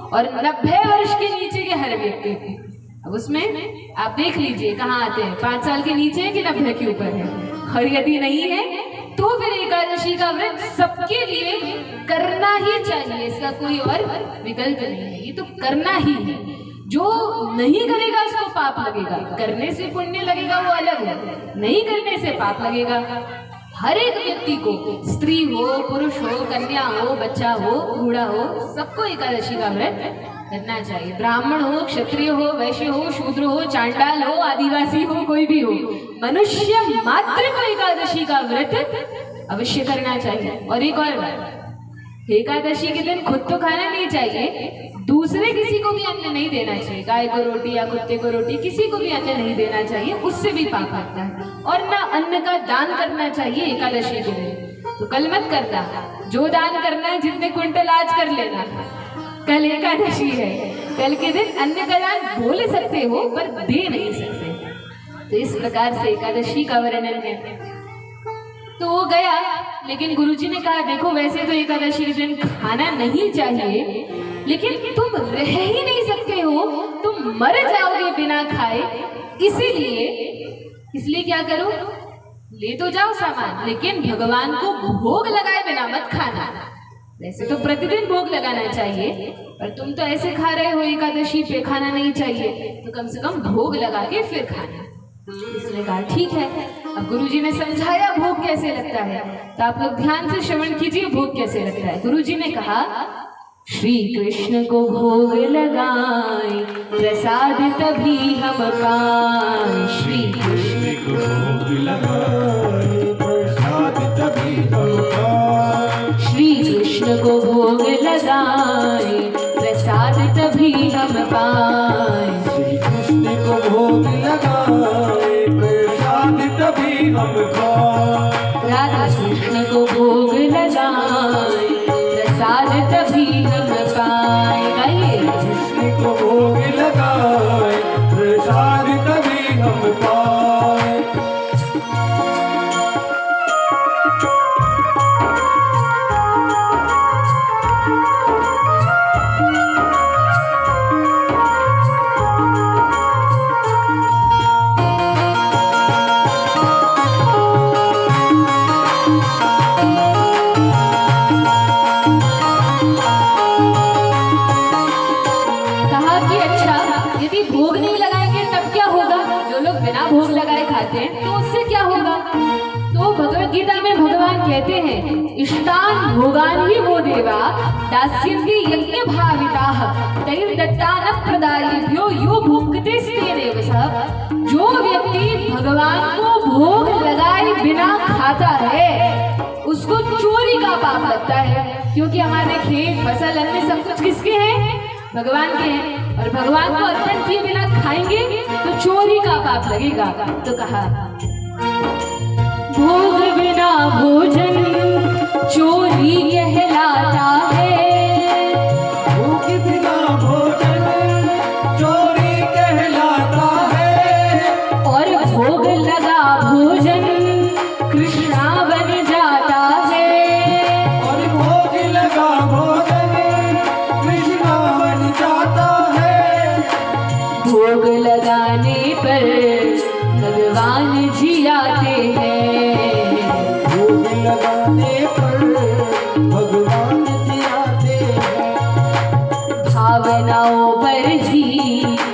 [SPEAKER 1] और 90 वर्ष के नीचे के हर व्यक्ति को। अब उसमें आप देख लीजिए कहाँ आते हैं, 5 साल के नीचे है कि 90 के ऊपर है। और यदि नहीं है तो फिर एकादशी का व्रत सबके लिए करना ही चाहिए, इसका कोई और विकल्प नहीं है। ये तो करना ही है। जो नहीं करेगा उसको पाप लगेगा, करने से पुण्य लगेगा वो अलग है, नहीं करने से पाप लगेगा। हर एक व्यक्ति को, स्त्री हो, पुरुष हो, कन्या हो, बच्चा हो, बूढ़ा हो, सबको एकादशी का व्रत करना चाहिए। ब्राह्मण हो, क्षत्रिय हो, वैश्य हो, शूद्र हो, चांडाल हो, आदिवासी हो, कोई भी हो, मनुष्य मात्र को एकादशी का व्रत अवश्य करना चाहिए। और एक और बात, एकादशी के दिन खुद तो खाना नहीं चाहिए, दूसरे किसी को भी अन्न नहीं देना चाहिए। गाय को रोटी या कुत्ते को रोटी, किसी को भी अन्न नहीं देना चाहिए, उससे भी पाप लगता है। और ना अन्न का दान करना चाहिए एकादशी के दिन। तो कल मत करना, जो दान करना है जितने क्विंटल आज कर लेना, कल एकादशी है, कल के दिन अन्न का दान बोल सकते हो पर दे नहीं सकते। तो इस प्रकार से एकादशी का वर्णन है। तो वो गया, लेकिन गुरुजी ने कहा देखो वैसे तो एकादशी के दिन खाना नहीं चाहिए, लेकिन तुम रह ही नहीं सकते हो, तुम मर जाओगे बिना खाए, इसीलिए क्या करो, ले तो जाओ सामान, लेकिन भगवान को भोग लगाए बिना मत खाना। वैसे तो प्रतिदिन भोग लगाना चाहिए, पर तुम तो ऐसे खा रहे हो एकादशी पे, खाना नहीं चाहिए, तो कम से कम भोग लगा के फिर खाना। इसने कहा ठीक है। अब गुरुजी ने समझाया भोग कैसे लगता है, तो आप लोग ध्यान से श्रवण कीजिए भोग कैसे लगता है। गुरुजी ने कहा, श्री कृष्ण को भोग लगाए प्रसाद तभी हम पाए। श्री कृष्ण
[SPEAKER 2] को भोग लगाए प्रसाद तभी हम पाए।
[SPEAKER 1] श्री कृष्ण को भोग लगाए प्रसाद तभी हम पाए।
[SPEAKER 2] श्री कृष्ण को भोग लगाए प्रसाद तभी हम पाए।
[SPEAKER 1] राधा कृष्ण को भोग लगाए प्रसाद तभी हम पाए। गाइए,
[SPEAKER 2] कृष्ण को भोग लगाए प्रसाद तभी हम पाए।
[SPEAKER 1] भोग लगाए खाते हैं तो उससे क्या होगा? तो भगवत गीता में भगवान कहते हैं, इष्टान भोगान ही वो देवा दास्यन्ति यज्ञ भाविताः तैर्दत्तान प्रदायेभ्यो यो भुङ्क्ते स्तेनेव सः। जो व्यक्ति भगवान को भोग लगाए बिना खाता है उसको चोरी का पाप लगता है, क्योंकि हमारे खेत फसल अन्न सब कुछ किसके हैं? भगवान के हैं, और भगवान को अर्पण किए बिना खाएंगे तो चोरी का पाप लगेगा। तो कहा, भोग बिना भोजन चोरी कहलाता है।
[SPEAKER 2] भोग बिना भोजन चोरी कहलाता है।
[SPEAKER 1] और भोग लगा भोजन कृष्णा बन जाता है।
[SPEAKER 2] और भोग लगा भोजन कृष्णा बन जाता है।
[SPEAKER 1] भोग लगाने पर भगवान जी आते हैं।
[SPEAKER 2] भोग लगाने पर भगवान जी आते हैं।
[SPEAKER 1] भावनाओं पर ही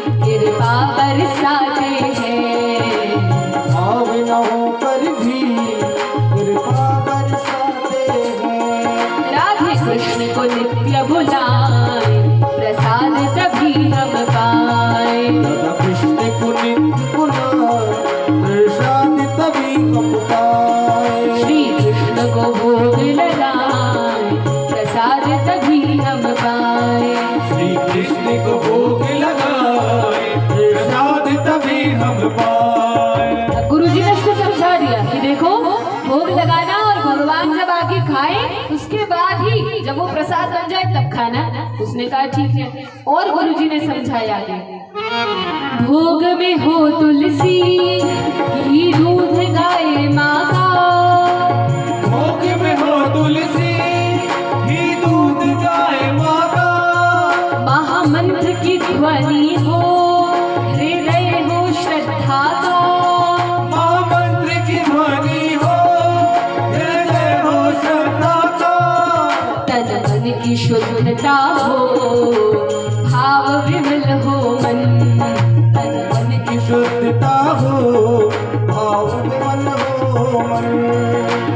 [SPEAKER 1] कृपा बरसाते हैं।
[SPEAKER 2] भावनाओं पर भी कृपा बरसाते हैं।
[SPEAKER 1] राधे कृष्ण को नित्य बुलाए प्रसाद तभी हम पाए।
[SPEAKER 2] राधा कृष्ण को नित्य बुलाए प्रसाद तभी हम पाए।
[SPEAKER 1] श्री कृष्ण को भोग लगाए प्रसाद तभी हम पाए।
[SPEAKER 2] श्री कृष्ण को भोग लगाए प्रसाद तभी हम पाए।
[SPEAKER 1] गुरुजी ने उसको समझा दिया कि देखो, भोग लगाना और भगवान जब आके खाए उसके बाद ही जब वो प्रसाद बन जाए तब खाना। उसने कहा ठीक है। और गुरुजी ने समझाया आगे, भोग में हो तुलसी घी दूध गाय माता।
[SPEAKER 2] भोग में हो तुलसी घी दूध गाय माता।
[SPEAKER 1] महामंत्र की ध्वनि हो हृदय हो श्रद्धा का।
[SPEAKER 2] महामंत्र की ध्वनि हो हृदय हो श्रद्धा का।
[SPEAKER 1] तन मन की शुद्धता हो भाव विमल हो मन। तन मन की
[SPEAKER 2] शुद्धता हो भाव विमल हो मन।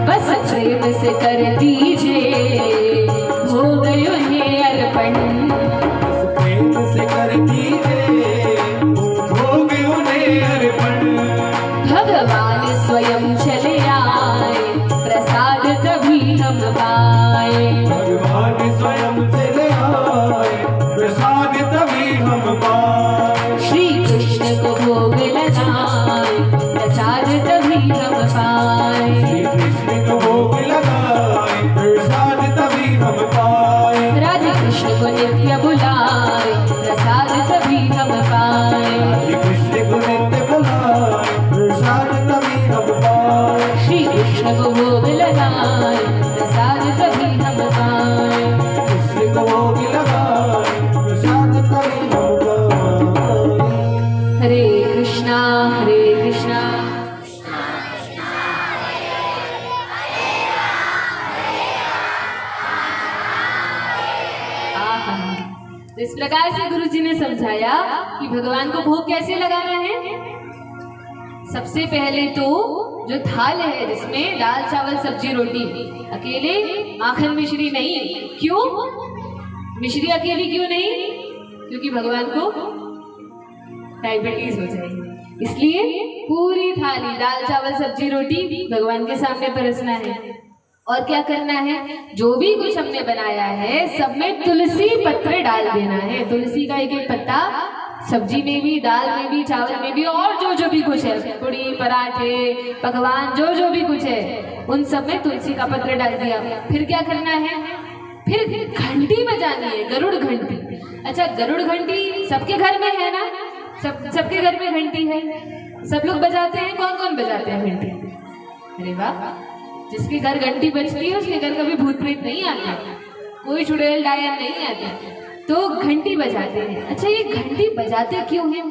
[SPEAKER 1] बस प्रेम से कर दीजिए भोग उन्हें अर्पण।
[SPEAKER 2] बस प्रेम से कर दीजिए भोग उन्हें अर्पण।
[SPEAKER 1] भगवान स्वयं चले आए प्रसाद तभी हम पाए।
[SPEAKER 2] भगवान स्वयं चले आए प्रसाद तभी हम पाए।
[SPEAKER 1] श्री कृष्ण को भोग लगाए प्रसाद तभी हम पाए।
[SPEAKER 2] श्री कृष्ण को भोग लगाए प्रसाद तभी हम पाए।
[SPEAKER 1] राधे कृष्ण को नित्य बुलाए प्रसाद तभी हम पाए।
[SPEAKER 2] श्री कृष्ण को नित्य बुलाए प्रसाद तभी हम पाए।
[SPEAKER 1] श्री कृष्ण को भोग लगाए प्रसाद तभी हम पाए।
[SPEAKER 2] कृष्ण को भोग लगाए प्रसाद तभी हम पाए।
[SPEAKER 1] हरे कृष्णा आहा। तो इस प्रकार से गुरुजी ने समझाया कि भगवान को भोग कैसे लगाना है। सबसे पहले तो जो थाल है जिसमें दाल चावल सब्जी रोटी, अकेले माखन मिश्री नहीं। क्यों मिश्री अकेली क्यों नहीं? क्योंकि भगवान को डायबिटीज हो जाएगी, इसलिए पूरी थाली दाल चावल सब्जी रोटी भगवान के सामने परसना है। और क्या करना है, जो भी कुछ हमने बनाया है सब में तुलसी पत्र डाल देना है। तुलसी का एक एक पत्ता सब्जी में भी, दाल में भी, चावल में भी, और जो जो भी कुछ है, पूड़ी पराठे पकवान जो जो भी कुछ है उन सब में तुलसी का पत्र डाल दिया। फिर क्या करना है, फिर घंटी बजानी है, गरुड़ घंटी। अच्छा, गरुड़ घंटी सबके घर में है ना? सबके घर में घंटी है, सब लोग बजाते हैं। कौन कौन बजाते हैं घंटी? अरे वाह, जिसके घर घंटी बजती है उसके घर कभी भूत प्रेत नहीं आता, कोई चुड़ैल डायन नहीं आती, तो घंटी बजाते हैं। अच्छा, ये घंटी बजाते क्यों हैं?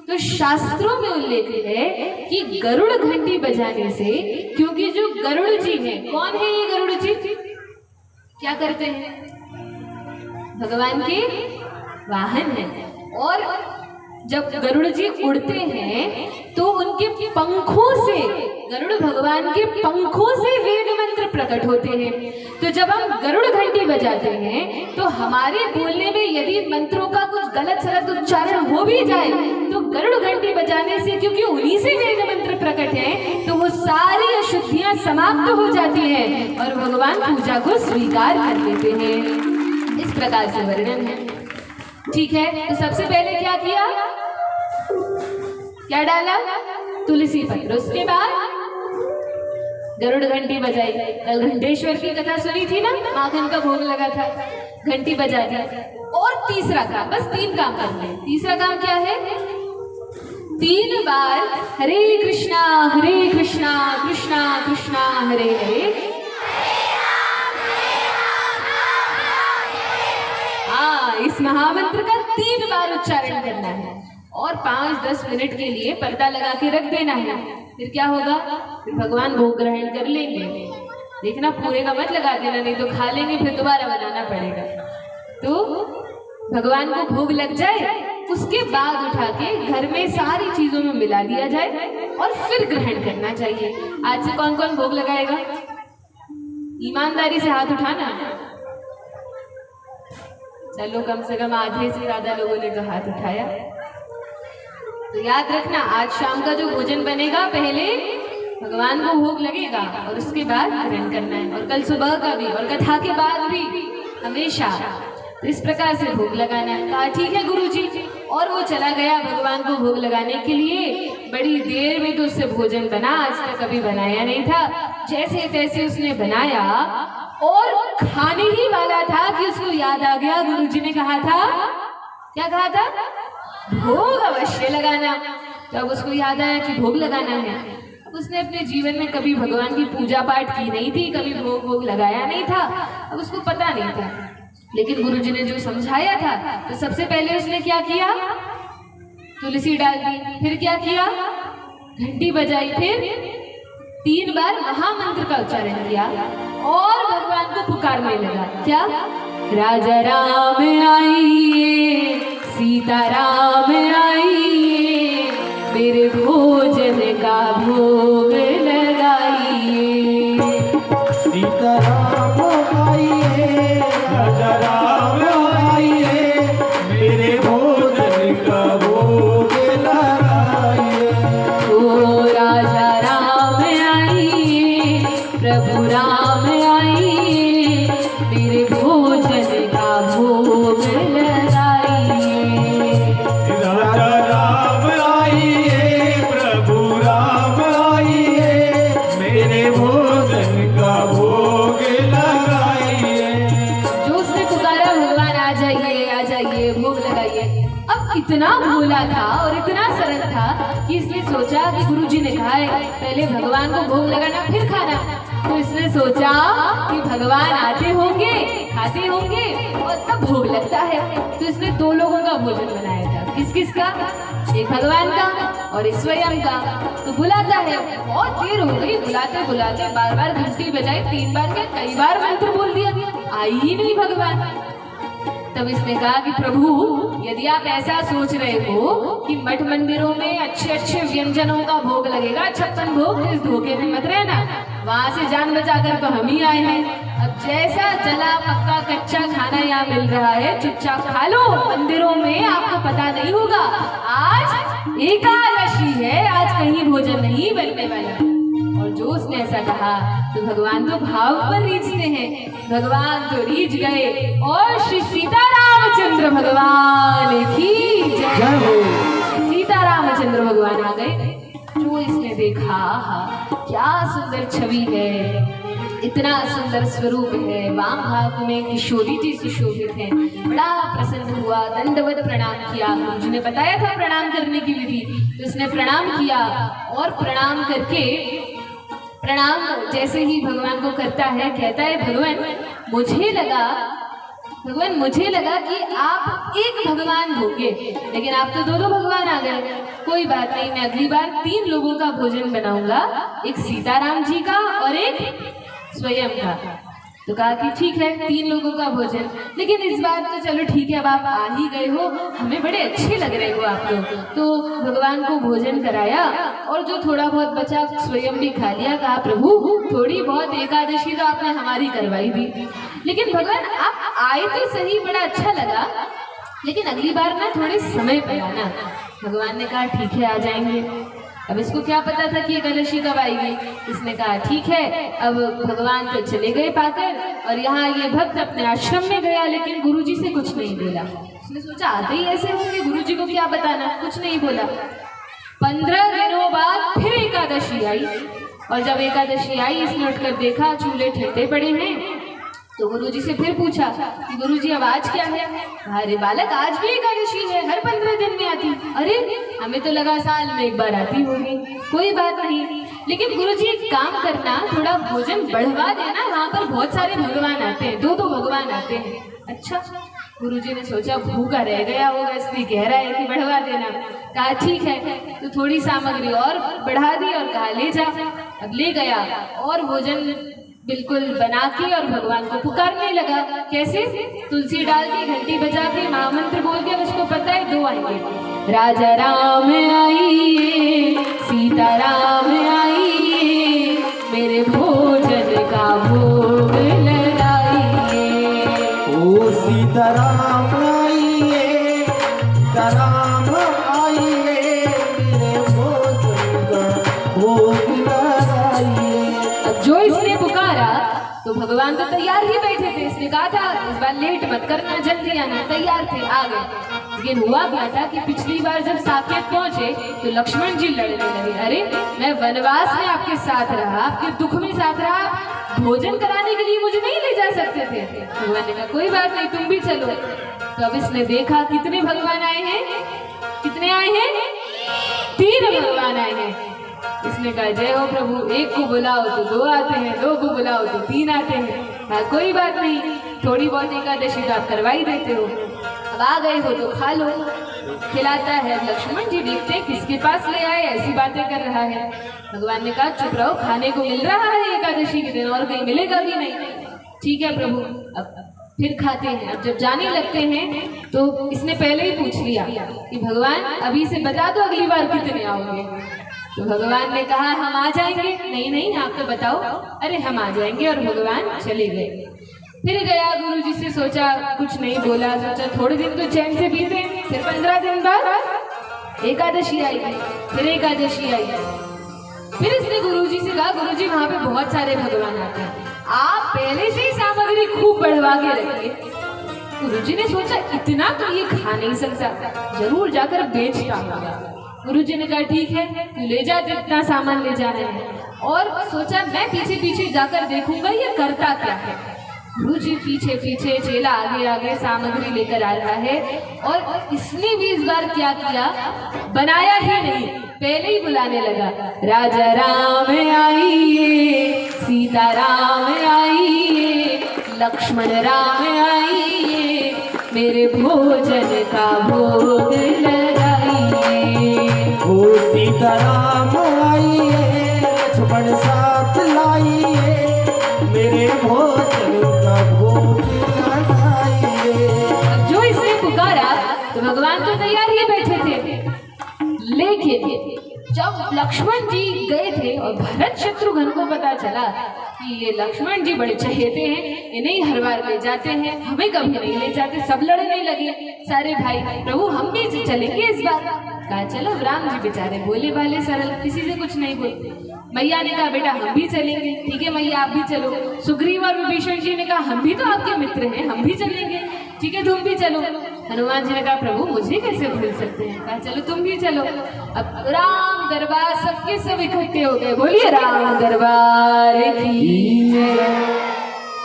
[SPEAKER 1] तो शास्त्रों में उल्लेख है कि गरुड़ घंटी बजाने से, क्योंकि जो गरुड़ जी हैं, कौन है ये गरुड़ जी? क्या करते हैं? भगवान के वाहन हैं। और जब गरुड़ जी उड़ते हैं तो उनके पंखों से, गरुड़ भगवान के पंखों से वेद मंत्र प्रकट होते हैं। तो जब हम गरुड़ घंटी बजाते हैं तो हमारे बोलने में यदि मंत्रों का कुछ गलत सलत उच्चारण हो भी जाए तो गरुड़ घंटी बजाने से, क्योंकि उन्हीं से वेद मंत्र प्रकट हैं, तो वो सारी अशुद्धियां समाप्त हो जाती हैं और भगवान पूजा को स्वीकार कर लेते हैं। इस प्रकार से वर्णन है। ठीक है, तो सबसे पहले क्या किया, क्या डाला? तुलसी पत्र। उसके बाद गरुड़ घंटी बजाई। कल घंटेश्वर की कथा सुनी थी ना, माखन का भोग लगा था, घंटी बजा दी। और तीसरा काम, बस 3 काम करने हैं। तीसरा काम क्या है? 3 बार हरे कृष्णा कृष्णा कृष्णा हरे हरे, इस महामंत्र का 3 बार उच्चारण करना है और 5-10 मिनट के लिए पर्दा लगा के रख देना है। फिर क्या होगा, फिर भगवान भोग ग्रहण कर लेंगे। देखना, पूरे का मत लगा देना, नहीं तो खा लेंगे, फिर दोबारा बनाना पड़ेगा। तो भगवान को भोग लग जाए, उसके बाद उठा के घर में सारी चीजों में मिला दिया जाए और फिर ग्रहण करना चाहिए। आज से कौन कौन भोग लगाएगा? ईमानदारी से हाथ उठाना। चलो, कम से कम आधे से ज्यादा लोगों ने तो हाथ उठाया। तो याद रखना, आज शाम का जो भोजन बनेगा पहले भगवान को भोग लगेगा और उसके बाद ग्रहण करना है, और कल सुबह का भी और कथा के बाद भी हमेशा। तो इस प्रकार से भोग लगाना है। कहा ठीक है गुरुजी, और वो चला गया भगवान को भोग लगाने के लिए। बड़ी देर में तो उससे भोजन बना, आज तक कभी बनाया नहीं था। जैसे तैसे उसने बनाया और खाने ही वाला था कि उसको याद आ गया, गुरुजी ने कहा था, क्या कहा था? भोग अवश्य लगाना। तो अब उसको याद आया कि भोग लगाना है। अब उसने अपने जीवन में कभी भगवान की पूजा पाठ की नहीं थी, कभी भोग लगाया नहीं था, अब उसको पता नहीं था। लेकिन गुरुजी ने जो समझाया था, तो सबसे पहले उसने क्या किया? तुलसी डाल दी। फिर क्या किया? घंटी बजाई। फिर 3 बार महामंत्र का उच्चारण किया और भगवान को पुकारने लगा। क्या? राजा राम आइए, सीता राम आइए, मेरे भोजन का भोग लगाइए।
[SPEAKER 2] सीता राम आइए, राजा राम आइए, मेरे भोजन का भोग लगाइए।
[SPEAKER 1] ओ राजा राम आइए, प्रभु राम आइए, मेरे भोजन का भोग लगाइए।
[SPEAKER 2] राजा राम आइए, प्रभु राम आइए, मेरे भोजन का भोग लगाइए।
[SPEAKER 1] जो उसने पुकारा, भगवान आ जाइए भोग लगाइए। अब इतना भोला था और इतना सरल था कि इसने सोचा कि गुरुजी ने कहा है पहले भगवान को भोग लगाना फिर खाना। तो इसने सोचा कि भगवान आते होंगे, खाते होंगे और तब भोग लगता है। तो इसने 2 लोगों का भोजन बनाया था। किस किस का? एक भगवान का और एक स्वयं का। तो बुलाता है, बहुत देर हो गई, बुलाते बुलाते बार बार घंटी बजाई, 3 बार क्या कई बार मंत्र बोल दिया, आई ही नहीं भगवान। तब इसने कहा कि प्रभु, यदि आप ऐसा सोच रहे हो कि मठ मंदिरों में अच्छे अच्छे व्यंजनों का भोग लगेगा, 56 भोग, इस धोखे में मत रहना। वहां से जान बचाकर तो हम ही आए हैं। अब जैसा जला पक्का कच्चा खाना यहाँ मिल रहा है, चुपचाप खा लो। मंदिरों में आपको पता नहीं होगा, आज एकादशी है, आज कहीं भोजन नहीं बनने वाला। और जो उसने ऐसा कहा तो भगवान तो भाव पर रीझते हैं। भगवान तो रीझ गए और श्री सीतारामचंद्र भगवान की जय हो। सीतारामचंद्र भगवान आ गए। जो इसने देखा, क्या सुंदर छवि है, इतना सुंदर स्वरूप है, वाम भाग में किशोरी जी सुशोभित हैं। बड़ा प्रसन्न हुआ, दंडवत प्रणाम किया। गुरुजी ने बताया था प्रणाम करने की विधि, तो इसने प्रणाम किया और प्रणाम करके, प्रणाम जैसे ही भगवान को करता है, कहता है भगवान मुझे लगा कि आप एक भगवान होंगे, लेकिन आप तो दो भगवान आ गए। कोई बात नहीं, मैं अगली बार 3 लोगों का भोजन बनाऊंगा, एक सीताराम जी का और एक स्वयं का। तो कहा कि ठीक है, 3 लोगों का भोजन, लेकिन इस बार तो चलो ठीक है, अब आप आ ही गए हो, हमें बड़े अच्छे लग रहे हो आप लोग। तो भगवान को भोजन कराया और जो थोड़ा बहुत बचा स्वयं भी खा लिया। कहा प्रभु, थोड़ी बहुत एकादशी तो आपने हमारी करवाई दी, लेकिन भगवान आप आए तो सही, बड़ा अच्छा लगा, लेकिन अगली बार ना थोड़े समय पर आना। भगवान ने कहा ठीक है, आ जाएंगे। अब इसको क्या पता था कि एकादशी कब आएगी। इसने कहा ठीक है। अब भगवान तो चले गए पाकर, और यहाँ ये भक्त अपने आश्रम में गया, लेकिन गुरुजी से कुछ नहीं बोला। उसने सोचा आते ही ऐसे होंगे, गुरुजी को क्या बताना, कुछ नहीं बोला। 15 दिनों बाद फिर एकादशी आई, और जब एकादशी आई, इसने उठकर देखा चूल्हे ठंडे पड़े हैं। तो गुरुजी से फिर पूछा कि गुरुजी अब आज क्या है। अरे बालक, आज भी एकादशी है, हर 15 दिन में आती। अरे हमें तो लगा साल में एक बार आती होगी। कोई बात नहीं, लेकिन गुरुजी एक काम करना, थोड़ा भोजन बढ़वा देना, वहाँ पर बहुत सारे भगवान आते हैं, 2 भगवान आते हैं। अच्छा, गुरुजी ने सोचा भूखा रह गया होगा, इसलिए कह रहा है कि बढ़वा देना। कहा ठीक है, तो थोड़ी सामग्री और बढ़ा दी और कहा ले जा। अब ले गया और भोजन बिल्कुल बना के और भगवान को पुकारने लगा। कैसे? तुलसी डाल के, घंटी बजा के, महामंत्र बोल के। उसको पता है 2 आएंगे, राजा राम आइए, सीता राम आइए, मेरे भोजन का भोग लगाइए।
[SPEAKER 2] ओ सीता राम आइए, राम आइए, मेरे भोजन का भोग लगाइए।
[SPEAKER 1] अब जो इसने पुकारा तो भगवान तो तैयार ही बैठे थे। इसने कहा था इस बार लेट मत करना, जल्दी आना, तैयार थे, आ गए। लेकिन हुआ क्या था कि पिछली बार जब साकेत पहुंचे तो लक्ष्मण जी लड़ने लगे। अरे मैं वनवास में आपके साथ रहा, आपके दुख में साथ रहा, भोजन कराने के लिए मुझे नहीं ले जा सकते थे। भगवान ने कहा कोई बात नहीं, तुम भी चलो। तो अब इसने देखा कितने भगवान आए हैं, कितने आए हैं, 3 भगवान आए हैं। इसने कहा जय हो प्रभु, एक को बुलाओ तो 2 आते हैं, 2 को बुलाओ तो 3 आते हैं। कहा कोई बात नहीं, थोड़ी बहुत एकादशी तो आप करवाई देते हो, अब आ गए हो तो खा लो। खिलाता है। लक्ष्मण जी देखते किसके पास ले आए, ऐसी बातें कर रहा है। भगवान ने कहा चुप रहो, खाने को मिल रहा है एकादशी के दिन, और कहीं मिलेगा भी नहीं। ठीक है प्रभु, अब फिर खाते हैं। अब जब जाने लगते हैं तो इसने पहले ही पूछ लिया कि भगवान अभी से बता दो अगली बार कितने आओगे। तो भगवान ने कहा हम आ जाएंगे। नहीं नहीं, आप तो बताओ। अरे हम आ जाएंगे, और भगवान चले गए। फिर गया गुरु जी से, सोचा कुछ नहीं बोला, सोचा थोड़े दिन तो चैन से बीते। फिर 15 दिन बाद एकादशी आई, फिर एकादशी आई। फिर इसने गुरु जी से कहा गुरु जी वहाँ पे बहुत सारे भगवान आते हैं, आप पहले से ही सामग्री खूब बढ़वा के रखिए। गुरुजी ने सोचा इतना तो ये खा नहीं सकता, जरूर जाकर बेचता होगा। गुरुजी ने कहा ठीक है, तू ले जा जितना सामान ले जाना है। और सोचा मैं पीछे पीछे जाकर देखूंगा ये करता क्या है। गुरुजी पीछे पीछे, चेला आगे आगे सामग्री लेकर आ रहा है। और इसने भी इस बार क्या किया, बनाया ही नहीं, पहले ही बुलाने लगा, राजा राम आइए, सीता राम आइए, लक्ष्मण राम आइए, मेरे भोजन का भोग लगाइए।
[SPEAKER 2] ओ सीता राम आइए, लक्ष्मण साथ लाइए, मेरे भोजन का भोग लगाइए।
[SPEAKER 1] पुकारा तो भगवान तो तैयार ही बैठे थे, लेकिन जब लक्ष्मण जी गए थे और भरत शत्रुघ्न को पता चला कि ये लक्ष्मण जी बड़े चहेते हैं, इन्हें हर बार ले जाते हैं, हमें कभी नहीं ले जाते, सब लड़ने लगे सारे भाई। प्रभु हम भी चलेंगे इस बार। कहा चलो। राम जी बेचारे भोले भाले सरल, किसी से कुछ नहीं बोलते। मैया ने कहा बेटा हम भी चलेंगे। ठीक है मैया आप भी चलो। सुग्रीव और विभीषण जी ने कहा हम भी तो आपके मित्र हैं, हम भी चलेंगे। ठीक है तुम भी चलो। हनुमान जी ने कहा प्रभु मुझे कैसे भूल सकते हैं। कहा चलो तुम भी चलो। अब राम दरबार सबके सब इकट्ठे हो गए। बोलिए राम दरबार की जय।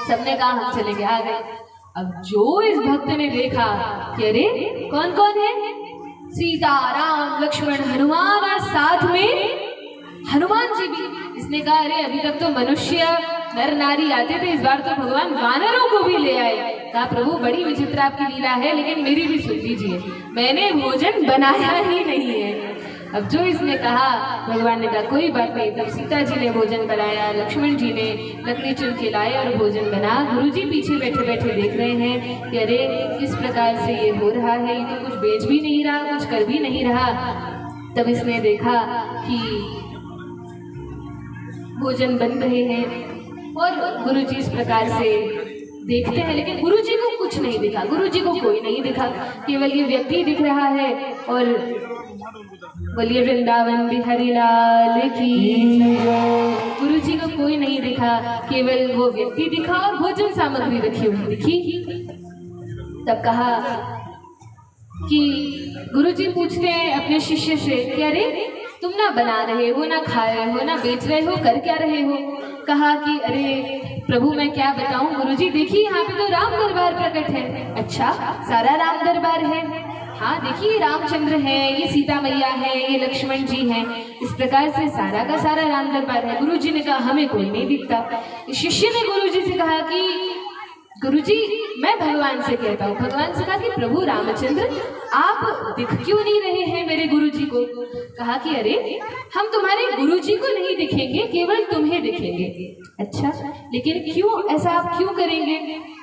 [SPEAKER 1] सबने कहा हम चलेंगे, आ गए। अब जो इस भक्त ने देखा कि अरे कौन कौन है, सीता राम लक्ष्मण हनुमान और साथ में हनुमान जी भी। इसने कहा अरे अभी तक तो मनुष्य नर नारी आते थे, इस बार तो भगवान वानरों को भी ले आए। कहा प्रभु बड़ी विचित्र आपकी लीला है, लेकिन मेरी भी सुन लीजिए, मैंने भोजन बनाया ही नहीं है। अब जो इसने कहा भगवान ने कहा कोई बात नहीं। तब सीता जी ने भोजन बनाया, लक्ष्मण जी ने लकड़ी चुन के लाए और भोजन बना। गुरु जी पीछे बैठे बैठे देख रहे हैं कि अरे किस प्रकार से ये हो रहा है, ये तो कुछ बेच भी नहीं रहा, कुछ कर भी नहीं रहा। तब इसने देखा कि भोजन बन रहे हैं और गुरु जी इस प्रकार से देखते हैं, लेकिन गुरु जी को कुछ नहीं दिखा, गुरु जी को कोई नहीं दिखा, केवल ये व्यक्ति दिख रहा है। और बोलिए वृंदावन बिहारी लाल की। गुरु जी को कोई नहीं दिखा, केवल वो व्यक्ति दिखा और भोजन सामग्री रखी हुई दिखी। तब कहा कि गुरु जी पूछते हैं अपने शिष्य से कि अरे तुम ना बना रहे हो, ना खा रहे हो, ना बेच रहे हो, कर क्या रहे हो। कहा कि अरे प्रभु मैं क्या बताऊं गुरुजी, देखिए यहाँ पे तो राम दरबार प्रकट है। अच्छा सारा राम दरबार है? हाँ देखिए रामचंद्र है, ये सीता मैया है, ये लक्ष्मण जी हैं, इस प्रकार से सारा का सारा राम दरबार है। गुरुजी ने कहा हमें कोई नहीं दिखता। शिष्य ने गुरुजी से कहा कि गुरुजी मैं भगवान से कहता हूँ। भगवान से कहा कि प्रभु रामचंद्र आप दिख क्यों नहीं रहे हैं मेरे गुरुजी को। कहा कि अरे हम तुम्हारे गुरुजी को नहीं दिखेंगे, केवल तुम्हें दिखेंगे। अच्छा लेकिन क्यों, ऐसा आप क्यों करेंगे।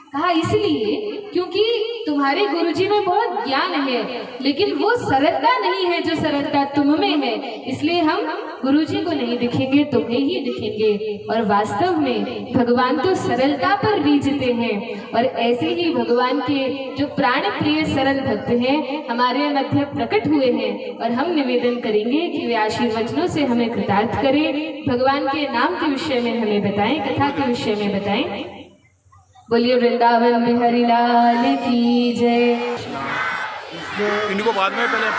[SPEAKER 1] कहा इसलिए क्योंकि तुम्हारे गुरुजी में बहुत ज्ञान है, लेकिन वो सरलता नहीं है जो सरलता तुम में है, इसलिए हम गुरुजी को नहीं दिखेंगे, तुम्हें ही दिखेंगे। और वास्तव में भगवान तो सरलता पर रीझते हैं, और ऐसे ही भगवान के जो प्राण प्रिय सरल भक्त हैं हमारे मध्य प्रकट हुए हैं। और हम निवेदन करेंगे कि वे आशीर्वचनों से हमें कृतार्थ करें, भगवान के नाम के विषय में हमें बताएं, कथा के विषय में बताएं। बोलिए वृंदावन बिहारी लाल की जय।
[SPEAKER 3] इनको बाद में पहले